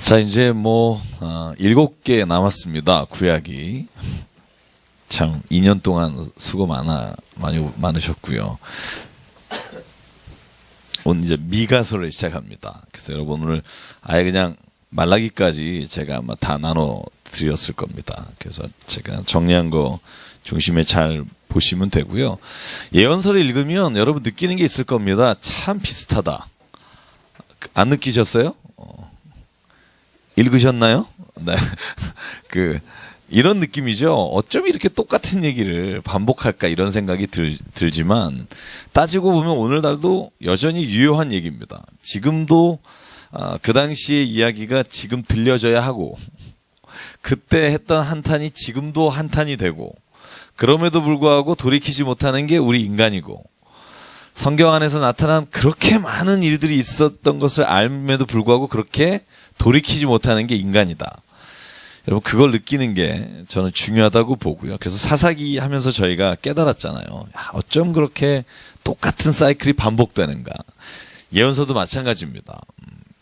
자, 이제 7개 남았습니다. 구약이. 참, 2년 동안 수고 많으셨고요. 오늘 이제 미가서를 시작합니다. 그래서 여러분 오늘 아예 그냥 말라기까지 제가 아마 다 나눠 드렸을 겁니다. 그래서 제가 정리한 거 중심에 잘 보시면 되고요. 예언서를 읽으면 여러분 느끼는 게 있을 겁니다. 참 비슷하다. 안 느끼셨어요? 읽으셨나요? 네. 이런 느낌이죠. 어쩜 이렇게 똑같은 얘기를 반복할까 이런 생각이 들지만 따지고 보면 오늘날도 여전히 유효한 얘기입니다. 지금도 그 당시의 이야기가 지금 들려져야 하고 그때 했던 한탄이 지금도 한탄이 되고 그럼에도 불구하고 돌이키지 못하는 게 우리 인간이고 성경 안에서 나타난 그렇게 많은 일들이 있었던 것을 알면에도 불구하고 그렇게 돌이키지 못하는 게 인간이다. 여러분 그걸 느끼는 게 저는 중요하다고 보고요. 그래서 사사기 하면서 저희가 깨달았잖아요. 어쩜 그렇게 똑같은 사이클이 반복되는가. 예언서도 마찬가지입니다.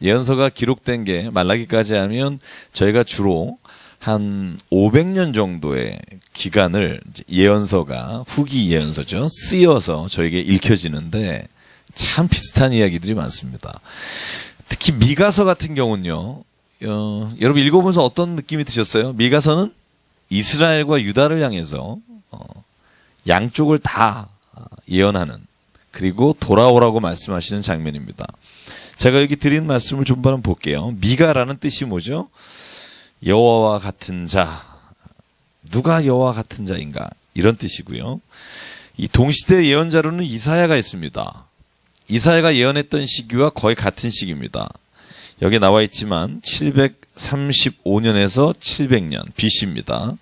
예언서가 기록된 게 말라기까지 하면 저희가 주로 한 500년 정도의 기간을 예언서가 후기 예언서죠. 쓰여서 저에게 읽혀지는데 참 비슷한 이야기들이 많습니다. 특히 미가서 같은 경우는요. 여러분 읽어보면서 어떤 느낌이 드셨어요? 미가서는 이스라엘과 유다를 향해서 양쪽을 다 예언하는 그리고 돌아오라고 말씀하시는 장면입니다. 제가 여기 드린 말씀을 좀 한번 볼게요. 미가라는 뜻이 뭐죠? 여호와와 같은 자. 누가 여호와 같은 자인가? 이런 뜻이고요. 이 동시대 예언자로는 이사야가 있습니다. 이사야가 예언했던 시기와 거의 같은 시기입니다. 여기 나와 있지만 735년에서 700년 BC입니다.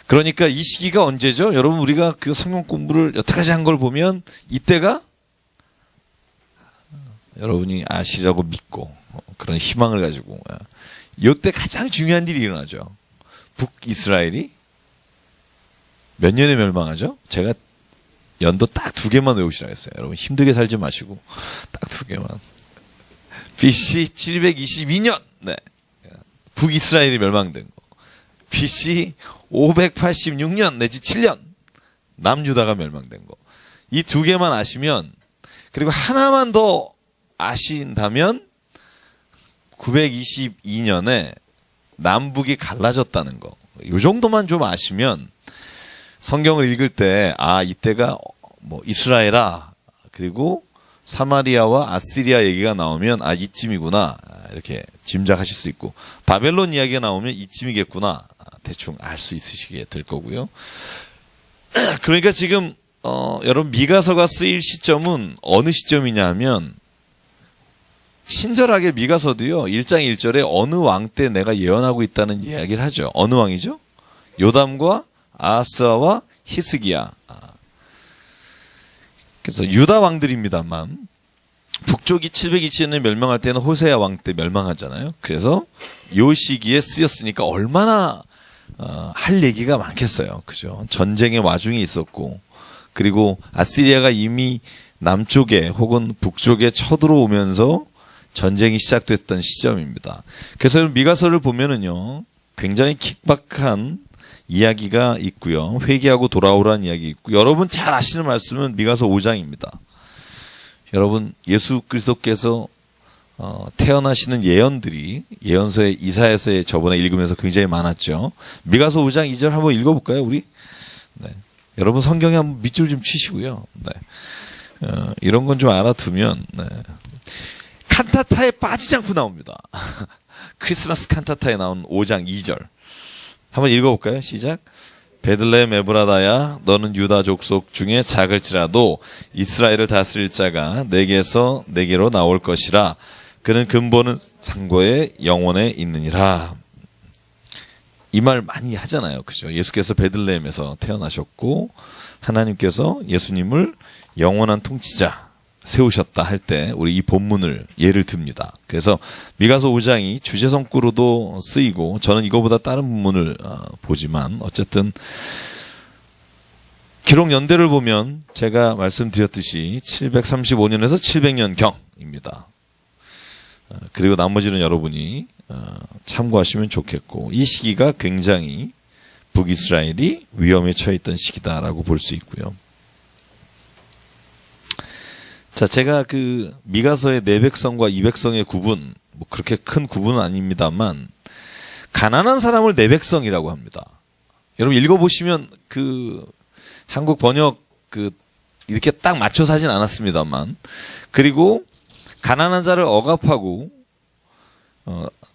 그러니까 이 시기가 언제죠? 여러분 우리가 그 성경 공부를 여태까지 한 걸 보면 이때가 여러분이 아시라고 믿고 그런 희망을 가지고 이때 가장 중요한 일이 일어나죠. 북이스라엘이 몇 년에 멸망하죠? 제가 연도 딱 2개만 외우시라고 했어요. 여러분 힘들게 살지 마시고 딱 2개만. BC 722년, 네. 북이스라엘이 멸망된 거. BC 586년 내지 7년, 남유다가 멸망된 거. 이 2개만 아시면, 그리고 하나만 더 아신다면, 922년에 남북이 갈라졌다는 거. 이 정도만 좀 아시면, 성경을 읽을 때, 이때가 이스라엘아, 그리고 사마리아와 아시리아 얘기가 나오면 이쯤이구나 이렇게 짐작하실 수 있고 바벨론 이야기가 나오면 이쯤이겠구나 대충 알 수 있으시게 될 거고요. 그러니까 지금 여러분 미가서가 쓰일 시점은 어느 시점이냐 하면 친절하게 미가서도요 1장 1절에 어느 왕 때 내가 예언하고 있다는 이야기를 하죠. 어느 왕이죠? 요담과 아하스와 히스기야. 그래서 유다 왕들입니다만 북쪽이 727년에 멸망할 때는 호세아 왕 때 멸망하잖아요. 그래서 요 시기에 쓰였으니까 얼마나 할 얘기가 많겠어요. 그죠? 전쟁의 와중에 있었고 그리고 아시리아가 이미 남쪽에 혹은 북쪽에 쳐들어오면서 전쟁이 시작됐던 시점입니다. 그래서 미가서를 보면은요 굉장히 킥박한 이야기가 있고요. 회개하고 돌아오라는 이야기 있고 여러분 잘 아시는 말씀은 미가서 5장입니다. 여러분 예수 그리스도께서 태어나시는 예언들이 예언서의 이사야서에 저번에 읽으면서 굉장히 많았죠. 미가서 5장 2절 한번 읽어볼까요 우리? 네. 여러분 성경에 한번 밑줄 좀 치시고요. 네. 이런 건 좀 알아두면 네. 칸타타에 빠지지 않고 나옵니다. 크리스마스 칸타타에 나온 5장 2절 한번 읽어볼까요? 시작. 베들레헴 에브라다야 너는 유다 족속 중에 작을지라도 이스라엘을 다스릴 자가 내게서 내게로 나올 것이라. 그는 근본은 상고의 영혼에 있느니라. 이 말 많이 하잖아요. 그죠? 예수께서 베들레헴에서 태어나셨고 하나님께서 예수님을 영원한 통치자 세우셨다 할 때 우리 이 본문을 예를 듭니다. 그래서 미가서 5장이 주제성구로도 쓰이고 저는 이거보다 다른 본문을 보지만 어쨌든 기록 연대를 보면 제가 말씀드렸듯이 735년에서 700년 경입니다. 그리고 나머지는 여러분이 참고하시면 좋겠고, 이 시기가 굉장히 북이스라엘이 위험에 처해 있던 시기다라고 볼 수 있고요. 자, 제가 그 미가서의 내 백성과 이 백성의 구분, 뭐 그렇게 큰 구분은 아닙니다만, 가난한 사람을 내 백성이라고 합니다. 여러분 읽어보시면 그 한국 번역 그 이렇게 딱 맞춰서 하진 않았습니다만, 그리고 가난한 자를 억압하고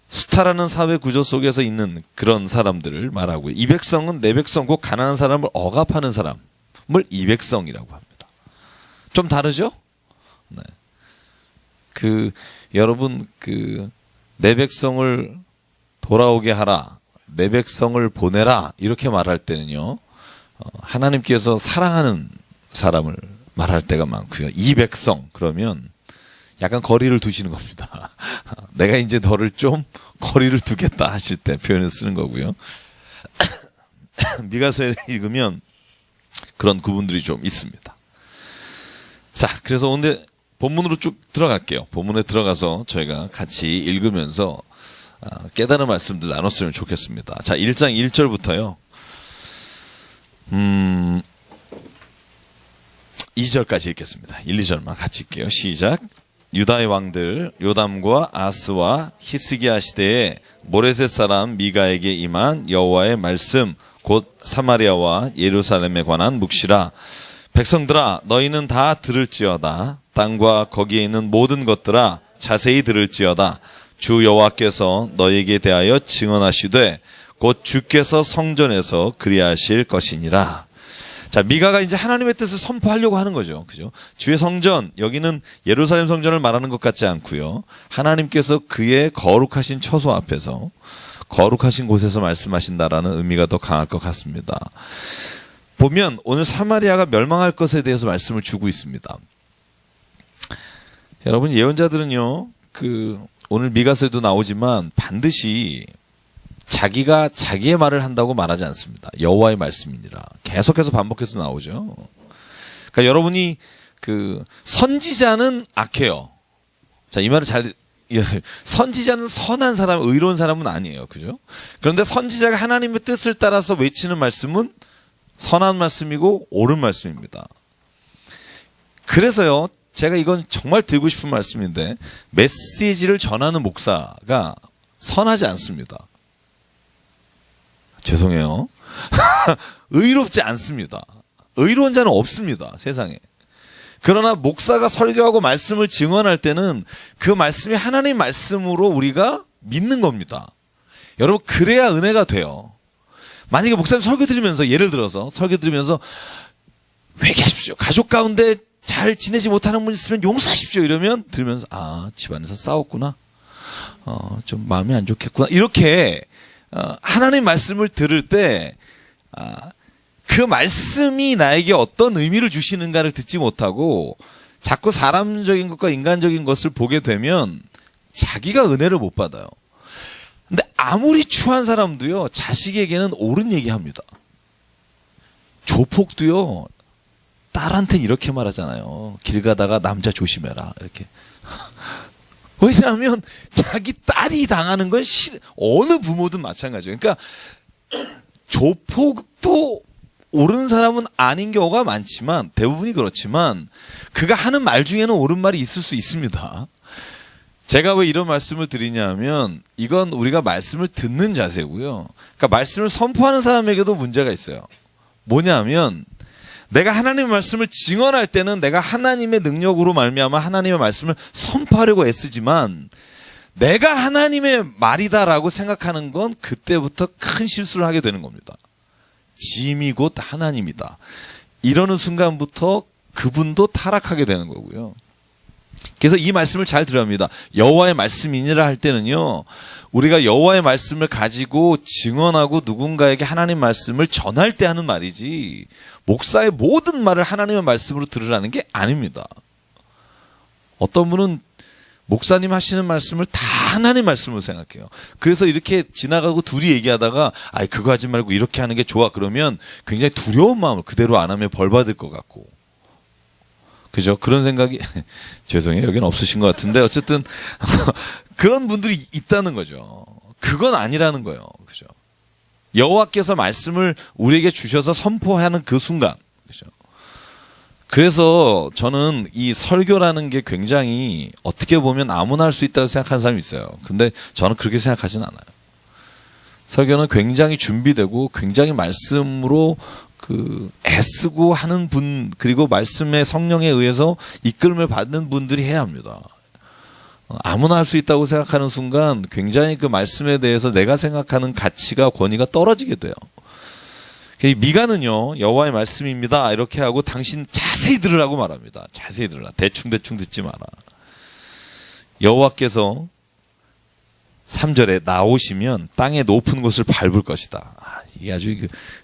수탈하는 사회 구조 속에서 있는 그런 사람들을 말하고, 이 백성은 내 백성, 곧 가난한 사람을 억압하는 사람을 이 백성이라고 합니다. 좀 다르죠? 네. 여러분 내 백성을 돌아오게 하라, 내 백성을 보내라 이렇게 말할 때는요, 하나님께서 사랑하는 사람을 말할 때가 많고요. 이 백성 그러면 약간 거리를 두시는 겁니다. 내가 이제 너를 좀 거리를 두겠다 하실 때 표현을 쓰는 거고요. 미가서를 읽으면 그런 구분들이 좀 있습니다. 자, 그래서 오늘 본문으로 쭉 들어갈게요. 본문에 들어가서 저희가 같이 읽으면서 깨달은 말씀들 나눴으면 좋겠습니다. 자, 1장 1절부터요. 2절까지 읽겠습니다. 1, 2절만 같이 읽게요. 시작. 유다의 왕들 요담과 아스와 히스기야 시대에 모레셋 사람 미가에게 임한 여호와의 말씀, 곧 사마리아와 예루살렘에 관한 묵시라. 백성들아, 너희는 다 들을지어다. 땅과 거기에 있는 모든 것들아, 자세히 들을지어다. 주 여호와께서 너희에게 대하여 증언하시되 곧 주께서 성전에서 그리하실 것이니라. 자, 미가가 이제 하나님의 뜻을 선포하려고 하는 거죠. 그죠? 주의 성전, 여기는 예루살렘 성전을 말하는 것 같지 않고요. 하나님께서 그의 거룩하신 처소 앞에서, 거룩하신 곳에서 말씀하신다라는 의미가 더 강할 것 같습니다. 보면 오늘 사마리아가 멸망할 것에 대해서 말씀을 주고 있습니다. 여러분, 예언자들은요, 오늘 미가서에도 나오지만 반드시 자기가 자기의 말을 한다고 말하지 않습니다. 여호와의 말씀이니라. 계속해서 반복해서 나오죠. 그러니까 여러분이 선지자는 악해요. 자, 이 말을 선지자는 선한 사람, 의로운 사람은 아니에요. 그죠? 그런데 선지자가 하나님의 뜻을 따라서 외치는 말씀은 선한 말씀이고 옳은 말씀입니다. 그래서요, 제가 이건 정말 드리고 싶은 말씀인데, 메시지를 전하는 목사가 선하지 않습니다. 죄송해요. 의롭지 않습니다. 의로운 자는 없습니다, 세상에. 그러나 목사가 설교하고 말씀을 증언할 때는 그 말씀이 하나님 말씀으로 우리가 믿는 겁니다. 여러분, 그래야 은혜가 돼요. 만약에 목사님 설교 들으면서, 예를 들어서 설교 들으면서 회개하십시오, 가족 가운데 잘 지내지 못하는 분 있으면 용서하십시오, 이러면 들으면서 집안에서 싸웠구나, 좀 마음이 안 좋겠구나, 이렇게 하나님 말씀을 들을 때 그 말씀이 나에게 어떤 의미를 주시는가를 듣지 못하고 자꾸 사람적인 것과 인간적인 것을 보게 되면 자기가 은혜를 못 받아요. 근데 아무리 추한 사람도요, 자식에게는 옳은 얘기합니다. 조폭도요, 딸한테 이렇게 말하잖아요. 길 가다가 남자 조심해라, 이렇게. 왜냐하면 자기 딸이 당하는 건 어느 부모든 마찬가지예요. 그러니까 조폭도 옳은 사람은 아닌 경우가 많지만, 대부분이 그렇지만 그가 하는 말 중에는 옳은 말이 있을 수 있습니다. 제가 왜 이런 말씀을 드리냐면, 이건 우리가 말씀을 듣는 자세고요. 그러니까 말씀을 선포하는 사람에게도 문제가 있어요. 뭐냐면, 내가 하나님의 말씀을 증언할 때는 내가 하나님의 능력으로 말미암아 하나님의 말씀을 선포하려고 애쓰지만, 내가 하나님의 말이다라고 생각하는 건 그때부터 큰 실수를 하게 되는 겁니다. 짐이 곧 하나님이다, 이러는 순간부터 그분도 타락하게 되는 거고요. 그래서 이 말씀을 잘 들어야 합니다. 여호와의 말씀이니라 할 때는요, 우리가 여호와의 말씀을 가지고 증언하고 누군가에게 하나님 말씀을 전할 때 하는 말이지, 목사의 모든 말을 하나님의 말씀으로 들으라는 게 아닙니다. 어떤 분은 목사님 하시는 말씀을 다 하나님 말씀으로 생각해요. 그래서 이렇게 지나가고 둘이 얘기하다가 그거 하지 말고 이렇게 하는 게 좋아, 그러면 굉장히 두려운 마음을, 그대로 안 하면 벌 받을 것 같고, 그죠? 그런 생각이 죄송해요, 여기는 없으신 것 같은데, 어쨌든 그런 분들이 있다는 거죠. 그건 아니라는 거예요. 그죠? 여호와께서 말씀을 우리에게 주셔서 선포하는 그 순간. 그죠? 그래서 저는 이 설교라는 게 굉장히 어떻게 보면 아무나 할 수 있다고 생각하는 사람이 있어요. 근데 저는 그렇게 생각하진 않아요. 설교는 굉장히 준비되고 굉장히 말씀으로 애쓰고 하는 분, 그리고 말씀의 성령에 의해서 이끌림을 받는 분들이 해야 합니다. 아무나 할 수 있다고 생각하는 순간 굉장히 그 말씀에 대해서 내가 생각하는 가치가, 권위가 떨어지게 돼요. 미가는요, 여호와의 말씀입니다 이렇게 하고 당신 자세히 들으라고 말합니다. 자세히 들으라. 대충 듣지 마라. 여호와께서 3절에 나오시면 땅의 높은 곳을 밟을 것이다. 이게 아주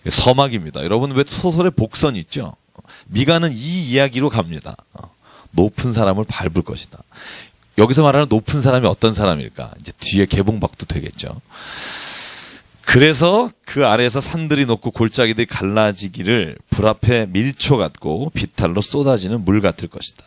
서막입니다. 여러분, 왜 소설에 복선이 있죠? 미가는 이 이야기로 갑니다. 높은 사람을 밟을 것이다. 여기서 말하는 높은 사람이 어떤 사람일까? 이제 뒤에 개봉박도 되겠죠. 그래서 그 아래에서 산들이 높고 골짜기들이 갈라지기를 불 앞에 밀초 같고 비탈로 쏟아지는 물 같을 것이다.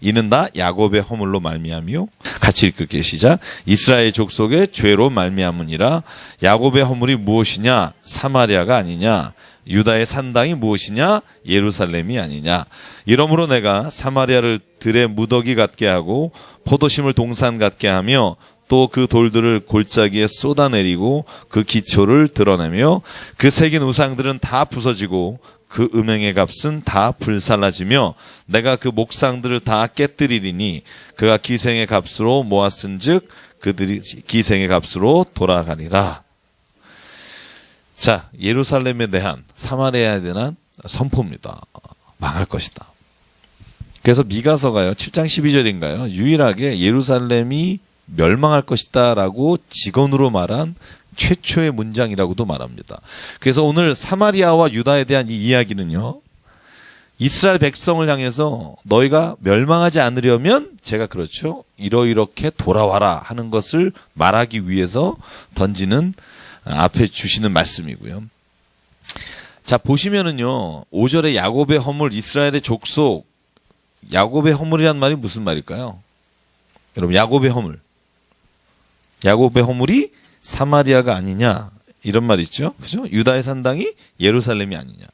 이는 다 야곱의 허물로 말미암이요. 같이 읽을게요. 시작. 이스라엘 족속의 죄로 말미암으니라. 야곱의 허물이 무엇이냐? 사마리아가 아니냐? 유다의 산당이 무엇이냐? 예루살렘이 아니냐? 이러므로 내가 사마리아를 들의 무더기 같게 하고 포도심을 동산 같게 하며 또 그 돌들을 골짜기에 쏟아내리고 그 기초를 드러내며 그 새긴 우상들은 다 부서지고 그 음행의 값은 다 불살라지며 내가 그 목상들을 다 깨뜨리리니 그가 기생의 값으로 모았은즉 그들이 기생의 값으로 돌아가리라. 자, 예루살렘에 대한, 사마리아에 대한 선포입니다. 망할 것이다. 그래서 미가서가요, 7장 12절인가요? 유일하게 예루살렘이 멸망할 것이다 라고 직언으로 말한 최초의 문장이라고도 말합니다. 그래서 오늘 사마리아와 유다에 대한 이 이야기는요, 이스라엘 백성을 향해서 너희가 멸망하지 않으려면 제가 그렇죠, 이렇게 돌아와라 하는 것을 말하기 위해서 던지는, 앞에 주시는 말씀이고요. 자, 보시면은요, 5절에 야곱의 허물, 이스라엘의 족속, 야곱의 허물이란 말이 무슨 말일까요? 여러분, 야곱의 허물. 야곱의 허물이 사마리아가 아니냐, 이런 말 있죠? 그죠? 유다의 산당이 예루살렘이 아니냐.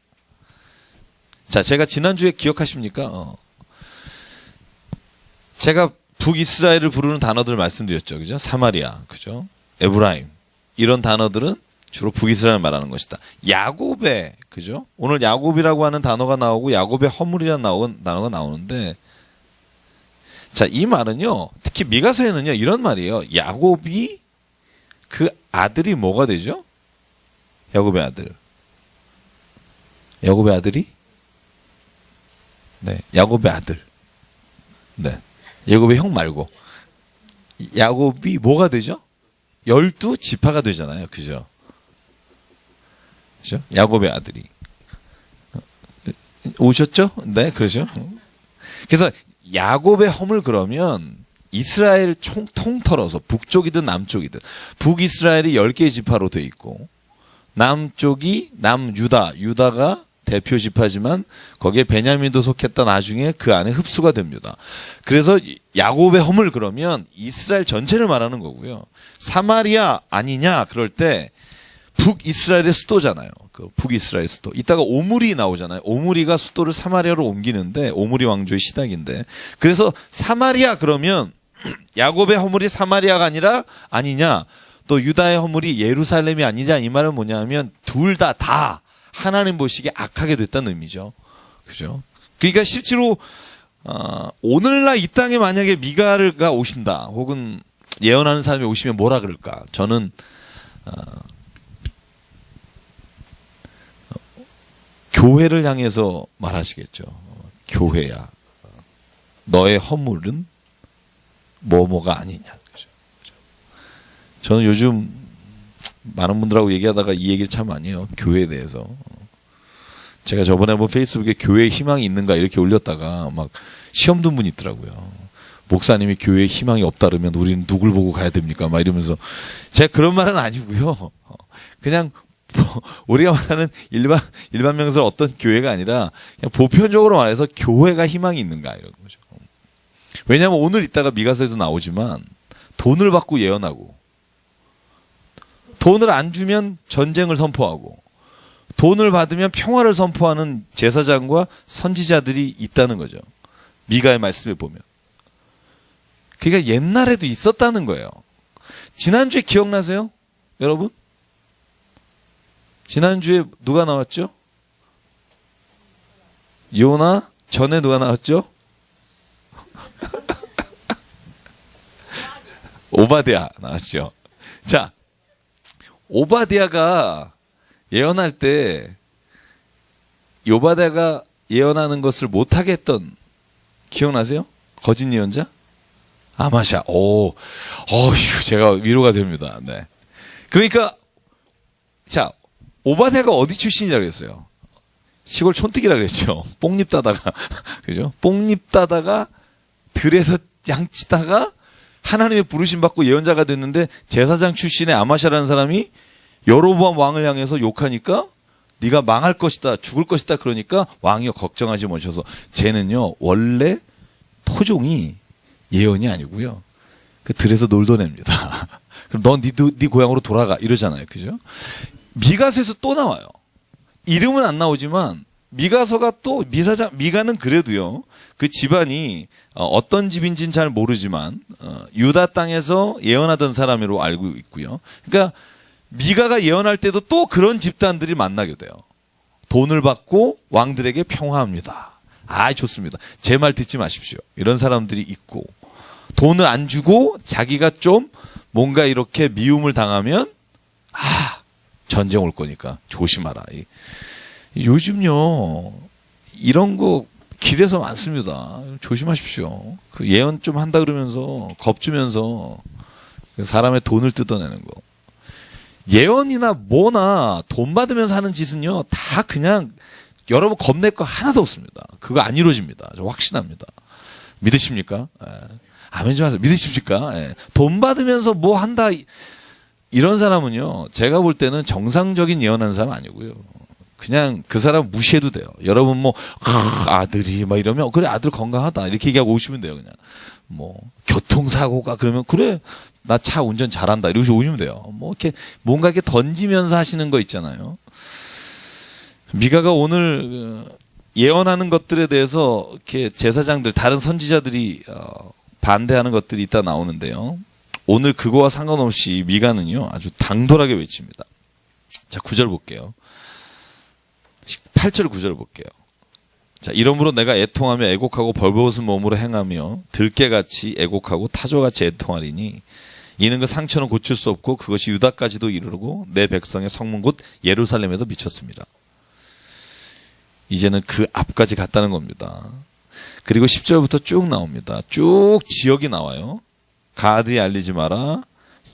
자, 제가 지난주에 기억하십니까? 제가 북이스라엘을 부르는 단어들 말씀드렸죠. 그죠? 사마리아, 그죠? 에브라임. 이런 단어들은 주로 북이스라엘을 말하는 것이다. 야곱의, 그죠? 오늘 야곱이라고 하는 단어가 나오고 야곱의 허물이라는 단어가 나오는데, 자, 이 말은요, 특히 미가서에는요, 이런 말이에요. 야곱이 그 아들이 뭐가 되죠? 야곱의 아들. 야곱의 아들이? 네, 야곱의 아들. 네. 야곱의 형 말고. 야곱이 뭐가 되죠? 12지파가 되잖아요. 그죠? 그죠? 야곱의 아들이. 오셨죠? 네, 그러죠. 그래서 야곱의 허물 그러면 이스라엘 통틀어서 북쪽이든 남쪽이든 북이스라엘이 10개의 지파로 돼 있고 남쪽이 유다가 대표 지파지만 거기에 베냐민도 속했다 나중에 그 안에 흡수가 됩니다. 그래서 야곱의 허물 그러면 이스라엘 전체를 말하는 거고요. 사마리아 아니냐 그럴 때 북이스라엘의 수도잖아요. 그 북이스라엘 수도. 이따가 오므리 나오잖아요. 오므리가 수도를 사마리아로 옮기는데 오므리 왕조의 시작인데 그래서 사마리아 그러면 야곱의 허물이 사마리아가 아니냐 또 유다의 허물이 예루살렘이 아니냐 이 말은 뭐냐면 둘 다 하나님 보시기에 악하게 됐다는 의미죠. 그죠? 그러니까 실제로 오늘날 이 땅에 만약에 미가가 오신다 혹은 예언하는 사람이 오시면 뭐라 그럴까? 저는 교회를 향해서 말하시겠죠. 교회야. 너의 허물은 뭐가 아니냐. 그죠? 저는 요즘 많은 분들하고 얘기하다가 이 얘기를 참 많이 해요. 교회에 대해서. 제가 저번에 한번 페이스북에 교회에 희망이 있는가 이렇게 올렸다가 막 시험 든 분이 있더라고요. 목사님이 교회에 희망이 없다 그러면 우리는 누굴 보고 가야 됩니까? 막 이러면서 제가 그런 말은 아니고요. 그냥 우리가 말하는 일반 명설 어떤 교회가 아니라 그냥 보편적으로 말해서 교회가 희망이 있는가 이런 거죠. 왜냐하면 오늘 이따가 미가서에도 나오지만 돈을 받고 예언하고, 돈을 안 주면 전쟁을 선포하고, 돈을 받으면 평화를 선포하는 제사장과 선지자들이 있다는 거죠. 미가의 말씀에 보면. 그러니까 옛날에도 있었다는 거예요. 지난주에 기억나세요? 여러분? 지난주에 누가 나왔죠? 요나 전에 누가 나왔죠? 오바댜 나왔죠. 자, 오바댜가 예언할 때 오바댜가 예언하는 것을 못하게 했던 기억나세요? 거짓 예언자? 아마샤. 제가 위로가 됩니다. 네. 그러니까 자, 오바댜가 어디 출신이라고 그랬어요? 시골 촌뜨기라 그랬죠. 뽕잎 따다가 그죠? 뽕잎 따다가 들에서 양치다가 하나님의 부르심 받고 예언자가 됐는데 제사장 출신의 아마샤라는 사람이 여로보암 왕을 향해서 욕하니까 네가 망할 것이다, 죽을 것이다 그러니까 왕이 걱정하지 마셔서 쟤는요 원래 토종이 예언이 아니고요. 그 들에서 놀던 애입니다. 그럼 넌 네 고향으로 돌아가 이러잖아요, 그죠? 미가서에서 또 나와요. 이름은 안 나오지만 미가서가 또 미가는 그래도요 그 집안이 어떤 집인지는 잘 모르지만 유다 땅에서 예언하던 사람으로 알고 있고요. 그러니까 미가가 예언할 때도 또 그런 집단들이 만나게 돼요. 돈을 받고 왕들에게 평화합니다. 좋습니다. 제 말 듣지 마십시오. 이런 사람들이 있고 돈을 안 주고 자기가 좀 뭔가 이렇게 미움을 당하면 전쟁 올 거니까 조심하라. 요즘요 이런 거 길에서 많습니다. 조심하십시오. 그 예언 좀 한다 그러면서 겁주면서 사람의 돈을 뜯어내는 거. 예언이나 뭐나 돈 받으면서 하는 짓은요 다 그냥 여러분 겁낼 거 하나도 없습니다. 그거 안 이루어집니다. 저 확신합니다. 믿으십니까? 아멘 좀 하세요. 믿으십니까? 돈 받으면서 뭐 한다 이런 사람은요 제가 볼 때는 정상적인 예언하는 사람 아니고요. 그냥 그 사람 무시해도 돼요. 여러분 뭐 아들이 막 이러면 그래 아들 건강하다 이렇게 얘기하고 오시면 돼요. 그냥 뭐 교통사고가 그러면 그래 나 차 운전 잘한다 이러면서 오시면 돼요. 뭐 이렇게 뭔가 이렇게 던지면서 하시는 거 있잖아요. 미가가 오늘 예언하는 것들에 대해서 이렇게 제사장들 다른 선지자들이 반대하는 것들이 있다 나오는데요. 오늘 그거와 상관없이 미가는요 아주 당돌하게 외칩니다. 자 9절 볼게요. 8절 9절 볼게요. 자, 이러므로 내가 애통하며 애곡하고 벌거벗은 몸으로 행하며 들깨같이 애곡하고 타조같이 애통하리니 이는 그 상처는 고칠 수 없고 그것이 유다까지도 이르르고 내 백성의 성문 곧 예루살렘에도 미쳤습니다. 이제는 그 앞까지 갔다는 겁니다. 그리고 10절부터 쭉 나옵니다. 쭉 지역이 나와요. 가드에 알리지 마라.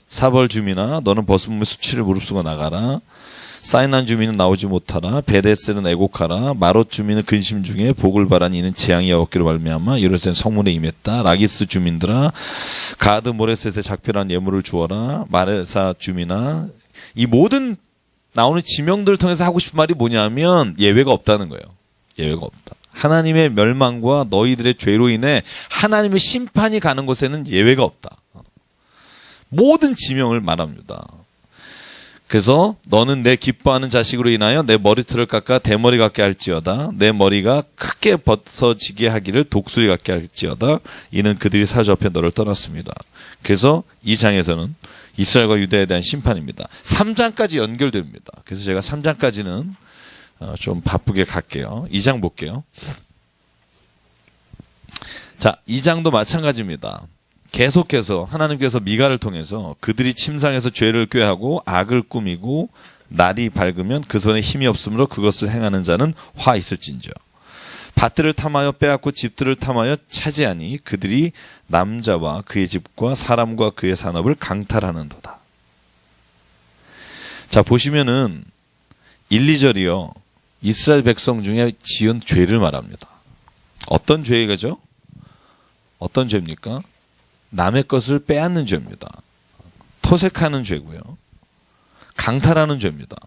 사벌 주민아 너는 벗은 몸에 수치를 무릅쓰고 나가라. 사이난 주민은 나오지 못하라. 베데스는 애곡하라. 마롯 주민은 근심 중에 복을 바라니 이는 재앙이 없기로 말미암아 예루살렘 성문에 임했다. 라기스 주민들아 가드 모레셋에 작별한 예물을 주어라. 마레사 주민아 이 모든 나오는 지명들을 통해서 하고 싶은 말이 뭐냐면 예외가 없다는 거예요. 예외가 없다. 하나님의 멸망과 너희들의 죄로 인해 하나님의 심판이 가는 곳에는 예외가 없다. 모든 지명을 말합니다. 그래서 너는 내 기뻐하는 자식으로 인하여 내 머리털을 깎아 대머리 같게 할지어다. 내 머리가 크게 벗어지게 하기를 독수리 같게 할지어다. 이는 그들이 사주 앞에 너를 떠났습니다. 그래서 이 장에서는 이스라엘과 유다에 대한 심판입니다. 3장까지 연결됩니다. 그래서 제가 3장까지는 좀 바쁘게 갈게요. 2장 볼게요. 자, 2장도 마찬가지입니다. 계속해서 하나님께서 미가를 통해서 그들이 침상에서 죄를 꾀하고 악을 꾸미고 날이 밝으면 그 손에 힘이 없으므로 그것을 행하는 자는 화 있을진저. 밭들을 탐하여 빼앗고 집들을 탐하여 차지하니 그들이 남자와 그의 집과 사람과 그의 산업을 강탈하는도다. 자, 보시면은 1, 2절이요. 이스라엘 백성 중에 지은 죄를 말합니다. 어떤 죄가죠? 어떤 죄입니까? 남의 것을 빼앗는 죄입니다. 토색하는 죄고요. 강탈하는 죄입니다.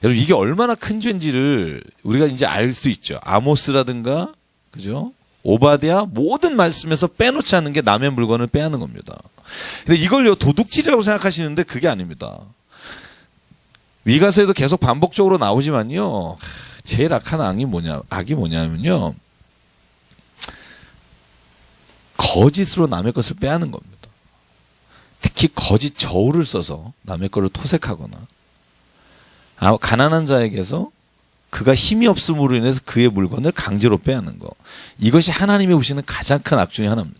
여러분 이게 얼마나 큰 죄인지를 우리가 이제 알 수 있죠. 아모스라든가 그죠? 오바댜 모든 말씀에서 빼놓지 않는 게 남의 물건을 빼앗는 겁니다. 근데 이걸요 도둑질이라고 생각하시는데 그게 아닙니다. 미가서에도 계속 반복적으로 나오지만요. 제일 악한 악이 뭐냐면요. 거짓으로 남의 것을 빼앗는 겁니다. 특히 거짓 저울을 써서 남의 것을 토색하거나 가난한 자에게서 그가 힘이 없음으로 인해서 그의 물건을 강제로 빼앗는 거. 이것이 하나님이 보시는 가장 큰 악 중에 하나입니다.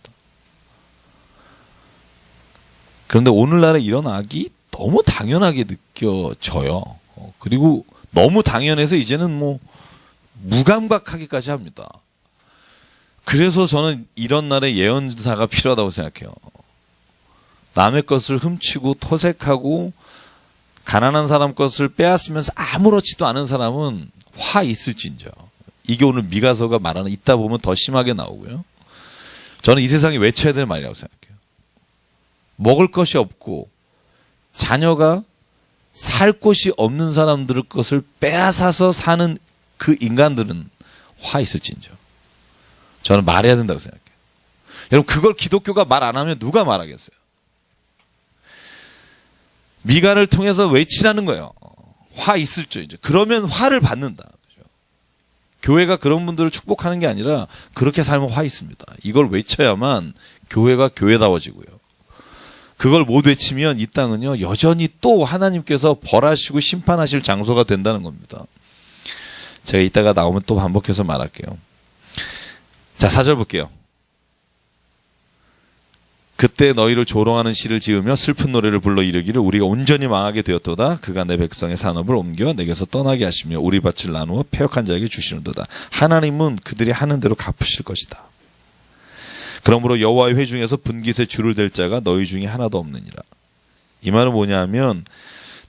그런데 오늘날의 이런 악이 너무 당연하게 느껴져요. 그리고 너무 당연해서 이제는 뭐 무감각하기까지 합니다. 그래서 저는 이런 날에 예언자가 필요하다고 생각해요. 남의 것을 훔치고 토색하고 가난한 사람 것을 빼앗으면서 아무렇지도 않은 사람은 화 있을진저. 이게 오늘 미가서가 말하는 있다 보면 더 심하게 나오고요. 저는 이 세상에 외쳐야 될 말이라고 생각해요. 먹을 것이 없고 자녀가 살 곳이 없는 사람들 것을 빼앗아서 사는 그 인간들은 화 있을진저. 저는 말해야 된다고 생각해요. 여러분 그걸 기독교가 말 안 하면 누가 말하겠어요? 미가를 통해서 외치라는 거예요. 화 있을 줄 이제. 그러면 화를 받는다. 그죠? 교회가 그런 분들을 축복하는 게 아니라 그렇게 살면 화 있습니다. 이걸 외쳐야만 교회가 교회다워지고요. 그걸 못 외치면 이 땅은요 여전히 또 하나님께서 벌하시고 심판하실 장소가 된다는 겁니다. 제가 이따가 나오면 또 반복해서 말할게요. 자, 4절 볼게요. 그때 너희를 조롱하는 시를 지으며 슬픈 노래를 불러 이르기를 우리가 온전히 망하게 되었도다. 그가 내 백성의 산업을 옮겨 내게서 떠나게 하시며 우리 밭을 나누어 패역한 자에게 주시는도다. 하나님은 그들이 하는 대로 갚으실 것이다. 그러므로 여호와의 회중에서 분깃에 줄을 댈 자가 너희 중에 하나도 없느니라. 이 말은 뭐냐면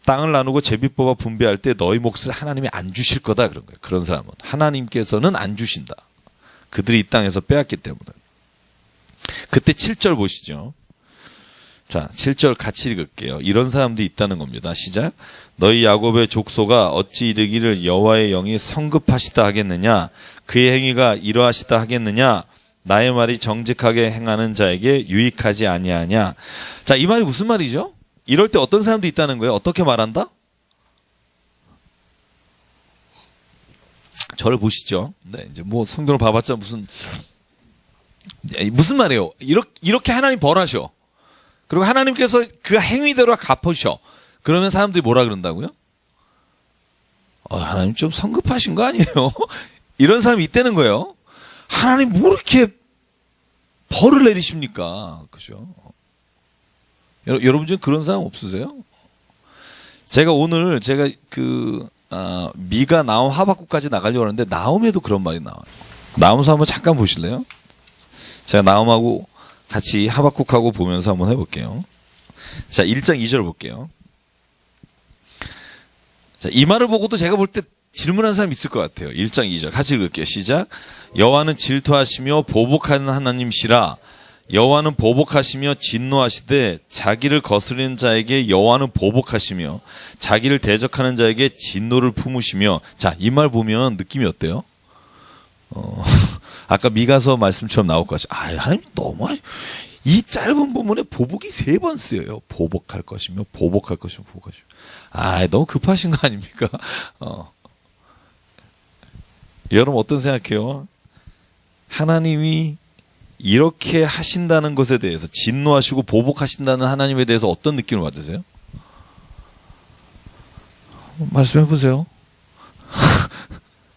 땅을 나누고 제비 뽑아 분배할 때 너희 몫을 하나님이 안 주실 거다 그런 거예요. 그런 사람은 하나님께서는 안 주신다. 그들이 이 땅에서 빼앗기 때문에. 그때 7절 보시죠. 자, 7절 같이 읽을게요. 이런 사람들이 있다는 겁니다. 시작. 너희 야곱의 족속아 어찌 이르기를 여호와의 영이 성급하시다 하겠느냐? 그의 행위가 이러하시다 하겠느냐? 나의 말이 정직하게 행하는 자에게 유익하지 아니하냐? 자, 이 말이 무슨 말이죠? 이럴 때 어떤 사람도 있다는 거예요. 어떻게 말한다? 저를 보시죠. 네, 이제 뭐 성경을 봐봤자 무슨 말이에요? 이렇게 하나님 벌하셔. 그리고 하나님께서 그 행위대로 갚으셔. 그러면 사람들이 뭐라 그런다고요? 하나님 좀 성급하신 거 아니에요? 이런 사람이 있다는 거예요. 하나님 뭐 이렇게 벌을 내리십니까? 그죠? 여러분 중에 그런 사람 없으세요? 제가 오늘 미가 나움 하박국까지 나가려고 하는데 나움에도 그런 말이 나와요. 나움서 한번 잠깐 보실래요? 제가 나움하고 같이 하박국하고 보면서 한번 해볼게요. 자, 1장 2절 볼게요. 자, 이 말을 보고도 제가 볼 때 질문하는 사람 있을 것 같아요. 1장 2절 같이 읽을게요. 시작. 여호와는 질투하시며 보복하는 하나님시라. 여호와는 보복하시며 진노하시되 자기를 거스리는 자에게 여호와는 보복하시며 자기를 대적하는 자에게 진노를 품으시며. 자, 이 말 보면 느낌이 어때요? 아까 미가서 말씀처럼 나올 것 같아요. 하나님 너무 이 짧은 부분에 보복이 3번 쓰여요. 보복할 것이며 보복할 것이며 보복하시며. 너무 급하신 거 아닙니까? 여러분 어떤 생각해요? 하나님이 이렇게 하신다는 것에 대해서 진노하시고 보복하신다는 하나님에 대해서 어떤 느낌을 받으세요? 말씀해 보세요.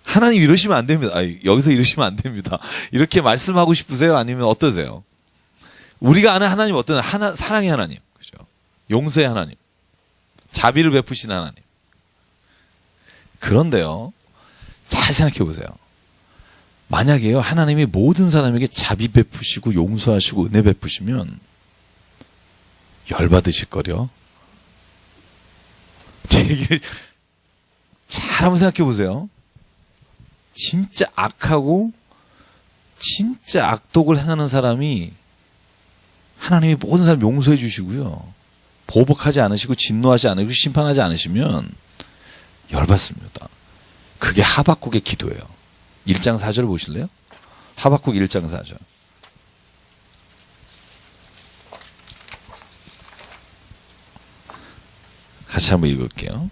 하나님 이러시면 안 됩니다. 여기서 이러시면 안 됩니다. 이렇게 말씀하고 싶으세요? 아니면 어떠세요? 우리가 아는 하나님 어떤 사랑의 하나님, 그죠? 용서의 하나님, 자비를 베푸시는 하나님. 그런데요, 잘 생각해 보세요. 만약에요, 하나님이 모든 사람에게 자비 베푸시고 용서하시고 은혜 베푸시면 열받으실 거려. 제 얘기를 잘 한번 생각해 보세요. 진짜 악하고 진짜 악독을 행하는 사람이 하나님이 모든 사람 용서해 주시고요. 보복하지 않으시고 진노하지 않으시고 심판하지 않으시면 열받습니다. 그게 하박국의 기도예요. 1장 4절 보실래요? 하박국 1장 4절. 같이 한번 읽을게요.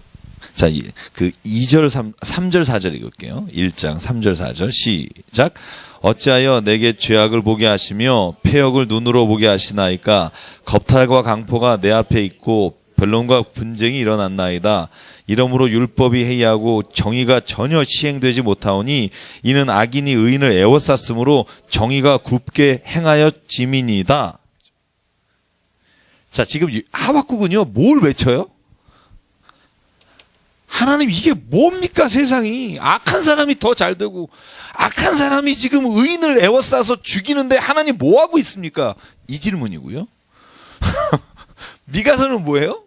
자, 그 2절, 3절, 4절 읽을게요. 1장 3절, 4절 시작. 어찌하여 내게 죄악을 보게 하시며 패역을 눈으로 보게 하시나이까. 겁탈과 강포가 내 앞에 있고 변론과 분쟁이 일어났나이다. 이러므로 율법이 해이하고 정의가 전혀 시행되지 못하오니 이는 악인이 의인을 애워쌌으므로 정의가 굽게 행하여 짐이니이다. 자, 지금 하박국은요 뭘 외쳐요? 하나님, 이게 뭡니까? 세상이 악한 사람이 더 잘 되고 악한 사람이 지금 의인을 애워싸서 죽이는데 하나님 뭐 하고 있습니까? 이 질문이고요. 미가서는 뭐예요?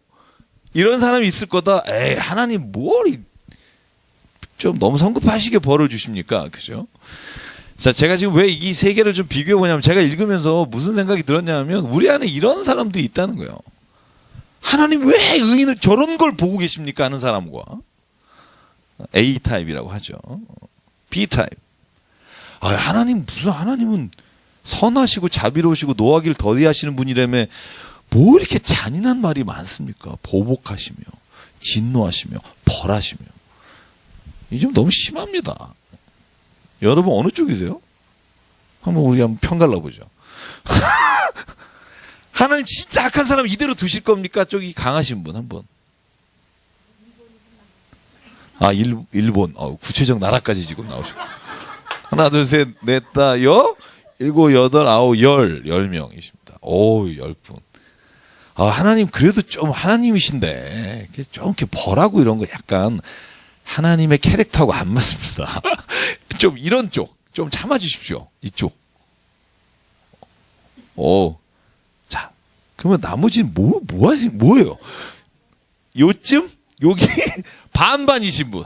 이런 사람이 있을 거다. 에이, 하나님 뭘 좀 너무 성급하시게 벌을 주십니까? 그죠? 자, 제가 지금 왜 이 세 개를 좀 비교해 보냐면, 제가 읽으면서 무슨 생각이 들었냐면, 우리 안에 이런 사람들이 있다는 거예요. 하나님 왜 의인을 저런 걸 보고 계십니까? 하는 사람과 A타입이라고 하죠. B타입. 아, 하나님은 선하시고 자비로우시고 노하기를 더디하시는 분이라며 뭐 이렇게 잔인한 말이 많습니까? 보복하시며 진노하시며 벌하시며. 이 좀 너무 심합니다. 여러분 어느 쪽이세요? 우리 한번 편 갈라보죠. 하나님 진짜 악한 사람 이대로 두실 겁니까? 저기 강하신 분 한번. 아, 일본. 구체적 나라까지 지금 나오시고. 하나, 둘, 셋, 넷, 다, 일곱, 여덟, 아홉, 10명이십니다. 오, 10분. 아, 하나님 그래도 좀 하나님이신데 좀 이렇게 벌하고 이런 거 약간 하나님의 캐릭터하고 안 맞습니다. 좀 이런 쪽 좀 참아주십시오. 이쪽. 자, 그러면 나머지는 뭐예요? 요쯤 여기 반반이신 분,